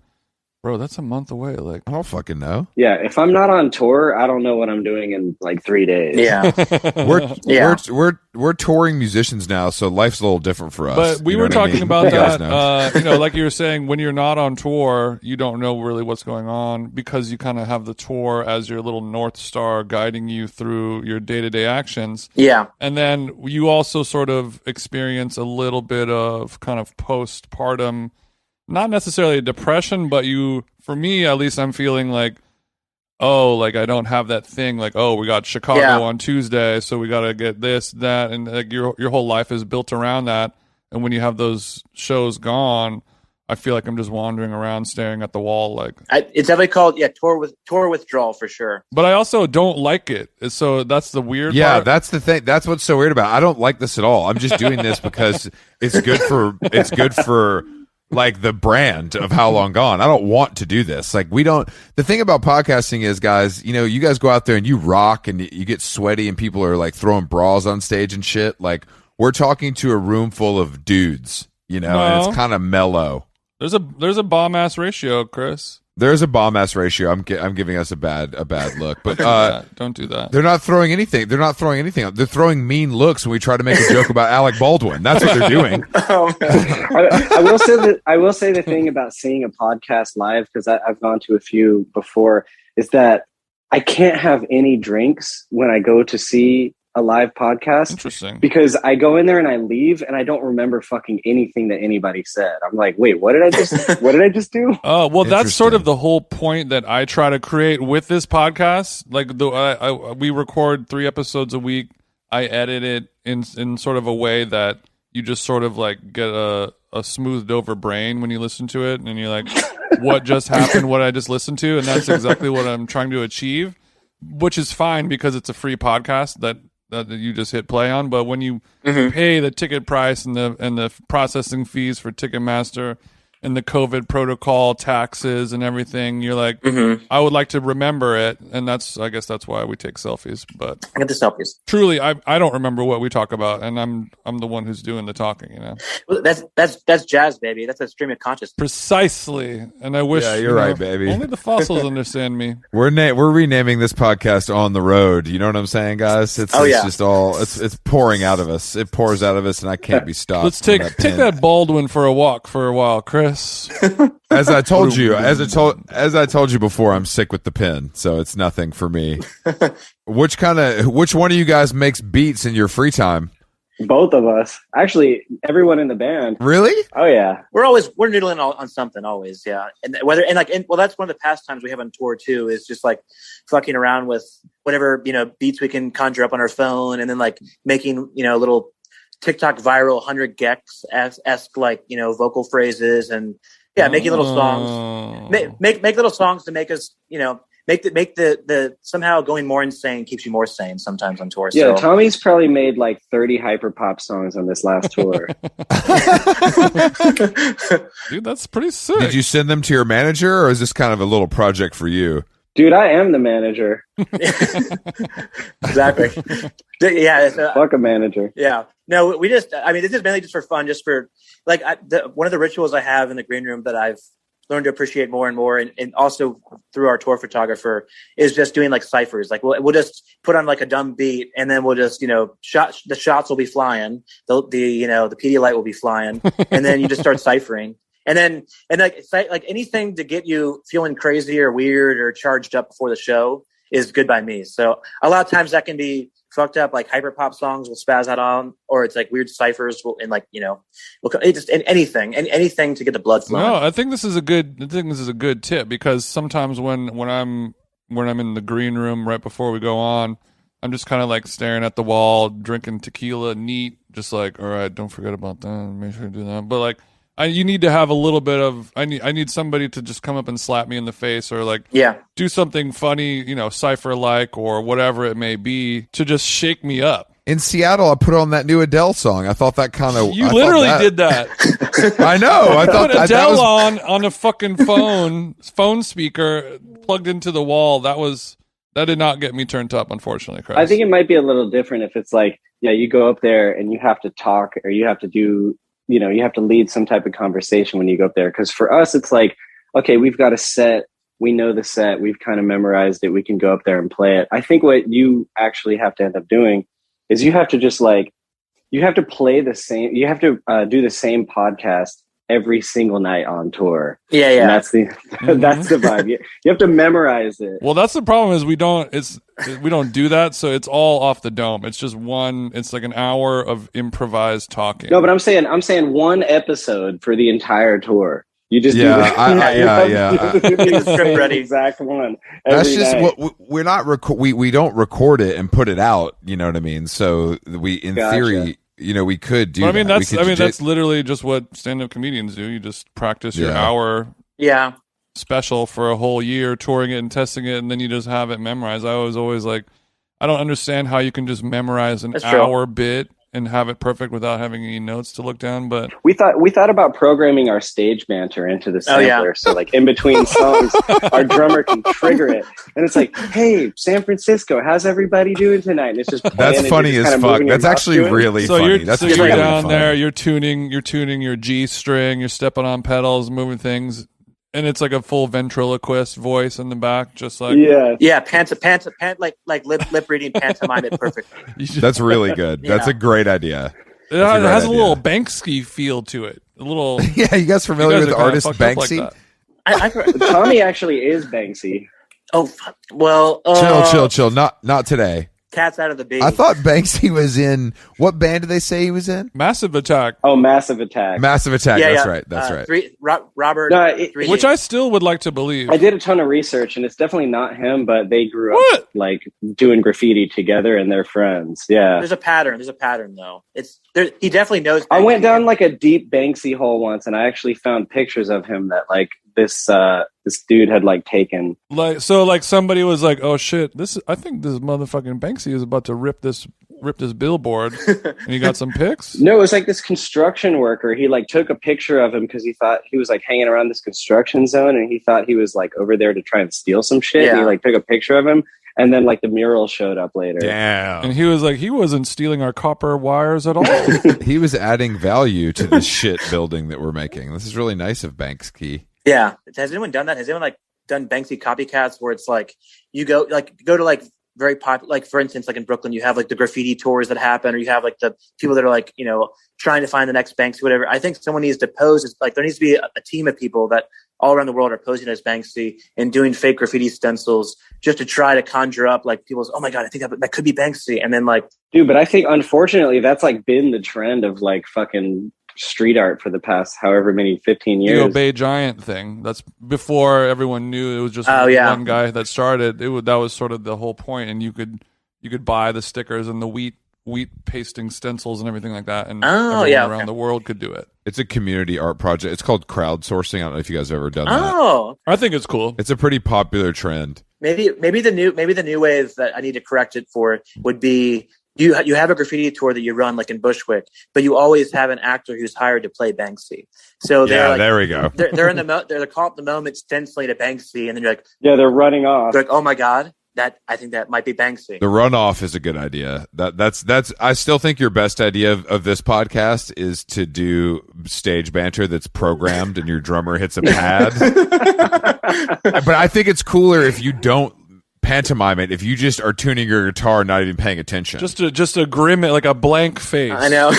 "Bro, that's a month away." Like, I don't fucking know. Yeah, if I'm not on tour, I don't know what I'm doing in like 3 days. Yeah. We're touring musicians now, so life's a little different for us. But we You know were what I talking mean? about You guys that. know. Like you were saying, when you're not on tour, you don't know really what's going on because you kind of have the tour as your little North Star guiding you through your day-to-day actions. Yeah. And then you also sort of experience a little bit of kind of postpartum, not necessarily a depression, but for me at least, I'm feeling like, oh, like I don't have that thing. Like, oh, we got Chicago on Tuesday, so we got to get this, that, and like your whole life is built around that. And when you have those shows gone, I feel like I'm just wandering around staring at the wall. Like It's definitely called tour withdrawal for sure. But I also don't like it. So that's the weird part. That's the thing. That's what's so weird about it. I don't like this at all. I'm just doing this because it's good for like the brand of How Long Gone. I don't want to do this. Like the thing about podcasting is, guys, you guys go out there and you rock and you get sweaty and people are like throwing bras on stage and shit. Like we're talking to a room full of dudes, and it's kind of mellow. There's a bomb ass ratio, Chris. There's a bomb ass ratio. I'm giving us a bad look, but don't do that. They're not throwing anything. They're throwing mean looks when we try to make a joke about Alec Baldwin. That's what they're doing. I will say the thing about seeing a podcast live, because I've gone to a few before, is that I can't have any drinks when I go to see a live podcast. Interesting. Because I go in there and I leave and I don't remember fucking anything that anybody said. I'm like, wait, what did I just do? Well, that's sort of the whole point that I try to create with this podcast. Like we record 3 episodes a week. I edit it in sort of a way that you just sort of like get a smoothed over brain when you listen to it, and you're like, what just happened? What did I just listened to? And that's exactly what I'm trying to achieve, which is fine because it's a free podcast that you just hit play on. But when you pay the ticket price and the processing fees for Ticketmaster and the COVID protocol taxes and everything, you're like, I would like to remember it. And I guess that's why we take selfies. But I get the selfies. Truly, I don't remember what we talk about, and I'm the one who's doing the talking, Well, that's jazz, baby. That's a stream of consciousness. Precisely. And I wish you're right, baby. Only the fossils understand me. We're renaming this podcast On the Road. You know what I'm saying, guys? It's just all it's pouring out of us. It pours out of us, and I can't be stopped. Let's take that Baldwin for a walk for a while, Chris. As I told you before, I'm sick with the pen, so it's nothing for me. Which one of you guys makes beats in your free time? Both of us. Actually, everyone in the band. Really? Oh yeah. We're noodling on something always, yeah. And that's one of the pastimes we have on tour too, is just like fucking around with whatever, beats we can conjure up on our phone, and then like making, little TikTok viral 100 gex-esque like, vocal phrases, and making little songs. Make little songs to make us, make the somehow going more insane keeps you more sane sometimes on tour. Yeah, so. Tommy's probably made like 30 hyperpop songs on this last tour. Dude, that's pretty sick. Did you send them to your manager, or is this kind of a little project for you? Dude, I am the manager. Exactly. Yeah. Fuck a manager. Yeah. No, this is mainly just for fun, just for like one of the rituals I have in the green room that I've learned to appreciate more and more, and also through our tour photographer, is just doing like ciphers. Like we'll just put on like a dumb beat, and then we'll just the shots will be flying, the Pedialyte will be flying, and then you just start ciphering. And like anything to get you feeling crazy or weird or charged up before the show is good by me. So a lot of times that can be fucked up, like hyper pop songs will spaz out on, or it's like weird ciphers anything to get the blood flowing. No, I think this is a good tip, because sometimes when I'm in the green room right before we go on, I'm just kind of like staring at the wall, drinking tequila, neat, just like, all right, don't forget about that. Make sure to do that. But like, you need to have a little bit of. I need somebody to just come up and slap me in the face, or like, do something funny, cipher like or whatever it may be, to just shake me up. In Seattle, I put on that new Adele song. I thought that kind of. You literally did that. I know. I thought put Adele on a fucking phone speaker plugged into the wall. That did not get me turned up, unfortunately, Chris. I think it might be a little different if it's like, you go up there and you have to talk, or you have to do, you have to lead some type of conversation when you go up there. Because for us, it's like, okay, we've got a set. We know the set. We've kind of memorized it. We can go up there and play it. I think what you actually have to end up doing is you have to just like, you have to play the same, you have to do the same podcast every single night on tour. Yeah. And that's the vibe. You have to memorize it. Well, that's the problem is we don't do that. So it's all off the dome. It's just it's like an hour of improvised talking. No, but I'm saying one episode for the entire tour. You just yeah. Get the script ready. Exact one. That's just what we're not. We don't record it and put it out. You know what I mean? So we, in theory, we could do. Well, I mean, that. That's literally just what stand-up comedians do. You just practice your hour. Yeah. Special for a whole year, touring it and testing it, and then you just have it memorized. I was always like, I don't understand how you can just memorize an hour bit and have it perfect without having any notes to look down. But we thought about programming our stage banter into the sampler. So like in between songs, our drummer can trigger it. And it's like, hey, San Francisco, how's everybody doing tonight? And it's just that's funny as fuck. That's actually really funny. You're down there, you're tuning your G string, you're stepping on pedals, moving things. And it's like a full ventriloquist voice in the back, just like like lip reading, pantomime it perfectly. That's really good. That's a great idea. It has a little Banksy feel to it. A little. Yeah, you guys familiar with the artist Banksy? Tommy actually is Banksy. Oh well. Chill. Not today. Cat's out of the bag. I thought Banksy was in what band did they say he was in? Massive Attack. Oh, Massive Attack. Massive Attack. Yeah, that's right. Robert. No, which I still would like to believe. I did a ton of research, and it's definitely not him. But they grew up like doing graffiti together, and they're friends. Yeah. There's a pattern. though. He definitely knows. I went down like a deep Banksy hole once, and I actually found pictures of him that like this dude had like taken. Like somebody was like, oh shit, I think this motherfucking Banksy is about to rip this billboard, and you got some pics. No, it was like this construction worker. He like took a picture of him because he thought he was like hanging around this construction zone, and he thought he was like over there to try and steal some shit. Yeah. And he like took a picture of him, and then like the mural showed up later. Damn. And he was like, he wasn't stealing our copper wires at all. He was adding value to this shit building that we're making. This is really nice of Banksy. Yeah. Has anyone done that? Has anyone like done Banksy copycats where it's like you go to like very popular, like for instance, like in Brooklyn, you have like the graffiti tours that happen, or you have like the people that are like, trying to find the next Banksy, whatever. I think someone needs to pose. It's like there needs to be a team of people that all around the world are posing as Banksy and doing fake graffiti stencils just to try to conjure up like people's, oh my God, I think that could be Banksy. And then like, dude, but I think unfortunately that's like been the trend of like fucking street art for the past however many 15 years. The Obey Giant thing. That's before everyone knew it was just one guy that started. That was sort of the whole point, and you could buy the stickers and the wheat pasting stencils and everything like that, and everyone around the world could do it. It's a community art project. It's called crowdsourcing. I don't know if you guys have ever done that. Oh, I think it's cool. It's a pretty popular trend. Maybe the new ways that I need to correct it for would be you have a graffiti tour that you run like in Bushwick, but you always have an actor who's hired to play Banksy. So there we go. They're in they're caught in the moment stenciling to Banksy, and then you're like, they're running off. They're like, oh my God. I think that might be Banksy. The runoff is a good idea. That's. I still think your best idea of this podcast is to do stage banter that's programmed and your drummer hits a pad. But I think it's cooler if you don't pantomime it. If you just are tuning your guitar, not even paying attention. Just a grim, like a blank face. I know.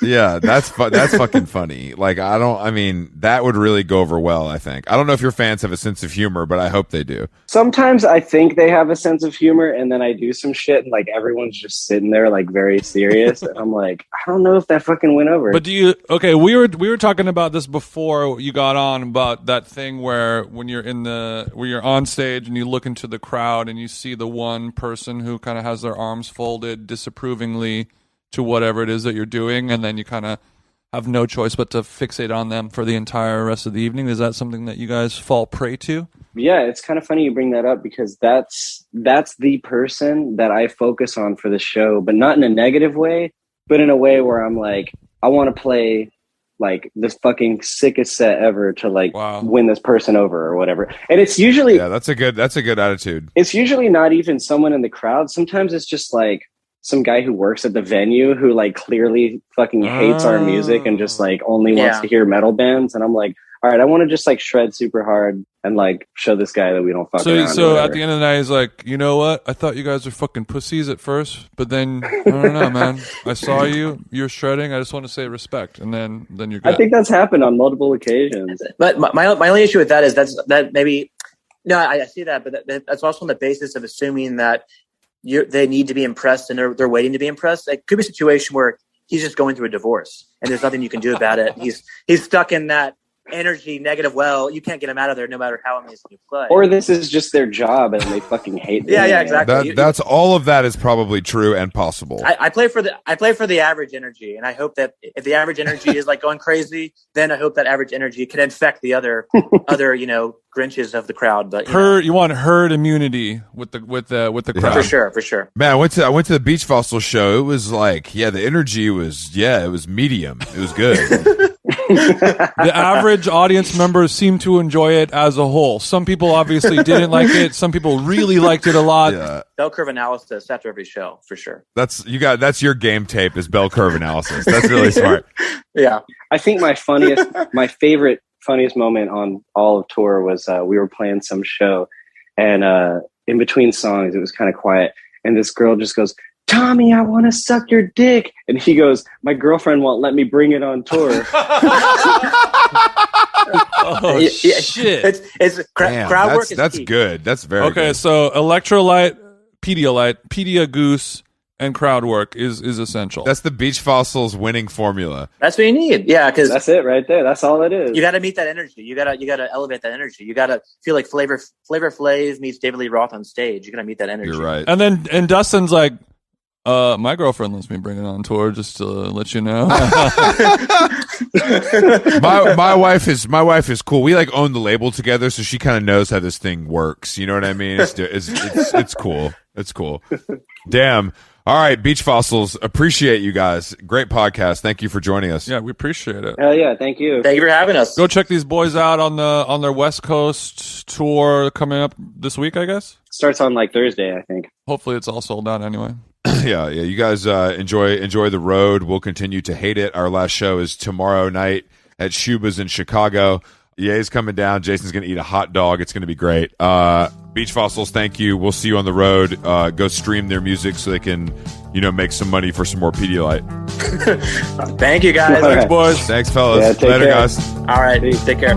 Yeah, that's fucking funny. Like, I mean, that would really go over well, I think. I don't know if your fans have a sense of humor, but I hope they do. Sometimes I think they have a sense of humor, and then I do some shit, and like everyone's just sitting there like very serious. And I'm like, I don't know if that fucking went over. But okay, we were talking about this before you got on, about that thing where when you're on stage and you look into the crowd and you see the one person who kind of has their arms folded disapprovingly to whatever it is that you're doing, and then you kind of have no choice but to fixate on them for the entire rest of the evening. Is that something that you guys fall prey to? Yeah, it's kind of funny you bring that up, because that's the person that I focus on for the show, but not in a negative way, but in a way where I'm like, I want to play like this fucking sickest set ever to like win this person over or whatever. And it's usually that's a good attitude. It's usually not even someone in the crowd. Sometimes it's just like some guy who works at the venue who like clearly fucking hates our music and just like only wants to hear metal bands. And I'm like, all right, I want to just like shred super hard and like show this guy that we don't fuck around. So at the end of the night, he's like, you know what? I thought you guys were fucking pussies at first, but then I don't know, man. I saw you're shredding. I just want to say respect, and then you're good. I think that's happened on multiple occasions. But my only issue with that is that maybe no, I see that, but that's also on the basis of assuming that they need to be impressed and they're waiting to be impressed. It could be a situation where he's just going through a divorce and there's nothing you can do about it. He's stuck in that energy negative well. You can't get him out of there no matter how amazing you play. Or this is just their job and they fucking hate them. Yeah, exactly. That's all of that is probably true and possible. I play for the average energy, and I hope that if the average energy is like going crazy, then I hope that average energy can infect the other Grinches of the crowd. But you want herd immunity with the crowd. For sure. Man, I went to the Beach Fossil show. It was like, the energy was it was medium. It was good. The average audience members seem to enjoy it as a whole. Some people obviously didn't like it. Some people really liked it a lot. Yeah. Bell curve analysis after every show, for sure. That's your game tape is bell curve analysis. That's really smart. Yeah. I think my favorite funniest moment on all of tour was we were playing some show, and in between songs it was kind of quiet, and this girl just goes, "Tommy, I want to suck your dick." And he goes, "My girlfriend won't let me bring it on tour." Oh, shit. It's crowd work is that's key. good. That's very good. So electrolyte, Pedialyte, Pedia Goose, and crowd work is essential. That's the Beach Fossils winning formula. That's what you need. Yeah, because that's it right there. That's all it is. You got to meet that energy. You got to elevate that energy. You got to feel like Flavor Flav meets David Lee Roth on stage. You got to meet that energy. You're right. And Dustin's like, my girlfriend lets me bring it on tour, just to let you know. my wife is cool. We like own the label together, so she kind of knows how this thing works. You know what I mean? It's cool. It's cool. Damn. All right, Beach Fossils. Appreciate you guys. Great podcast. Thank you for joining us. Yeah, we appreciate it. Hell yeah, thank you. Thank you for having us. Go check these boys out on their West Coast tour coming up this week, I guess. Starts on like Thursday, I think. Hopefully, it's all sold out anyway. Yeah. You guys enjoy the road. We'll continue to hate it. Our last show is tomorrow night at Shuba's in Chicago. Ye's coming down. Jason's going to eat a hot dog. It's going to be great. Beach Fossils, thank you. We'll see you on the road. Go stream their music so they can, make some money for some more Pedialyte. Thank you, guys. Thanks, boys. Thanks, fellas. Yeah, Later, care. guys. All right. Take care.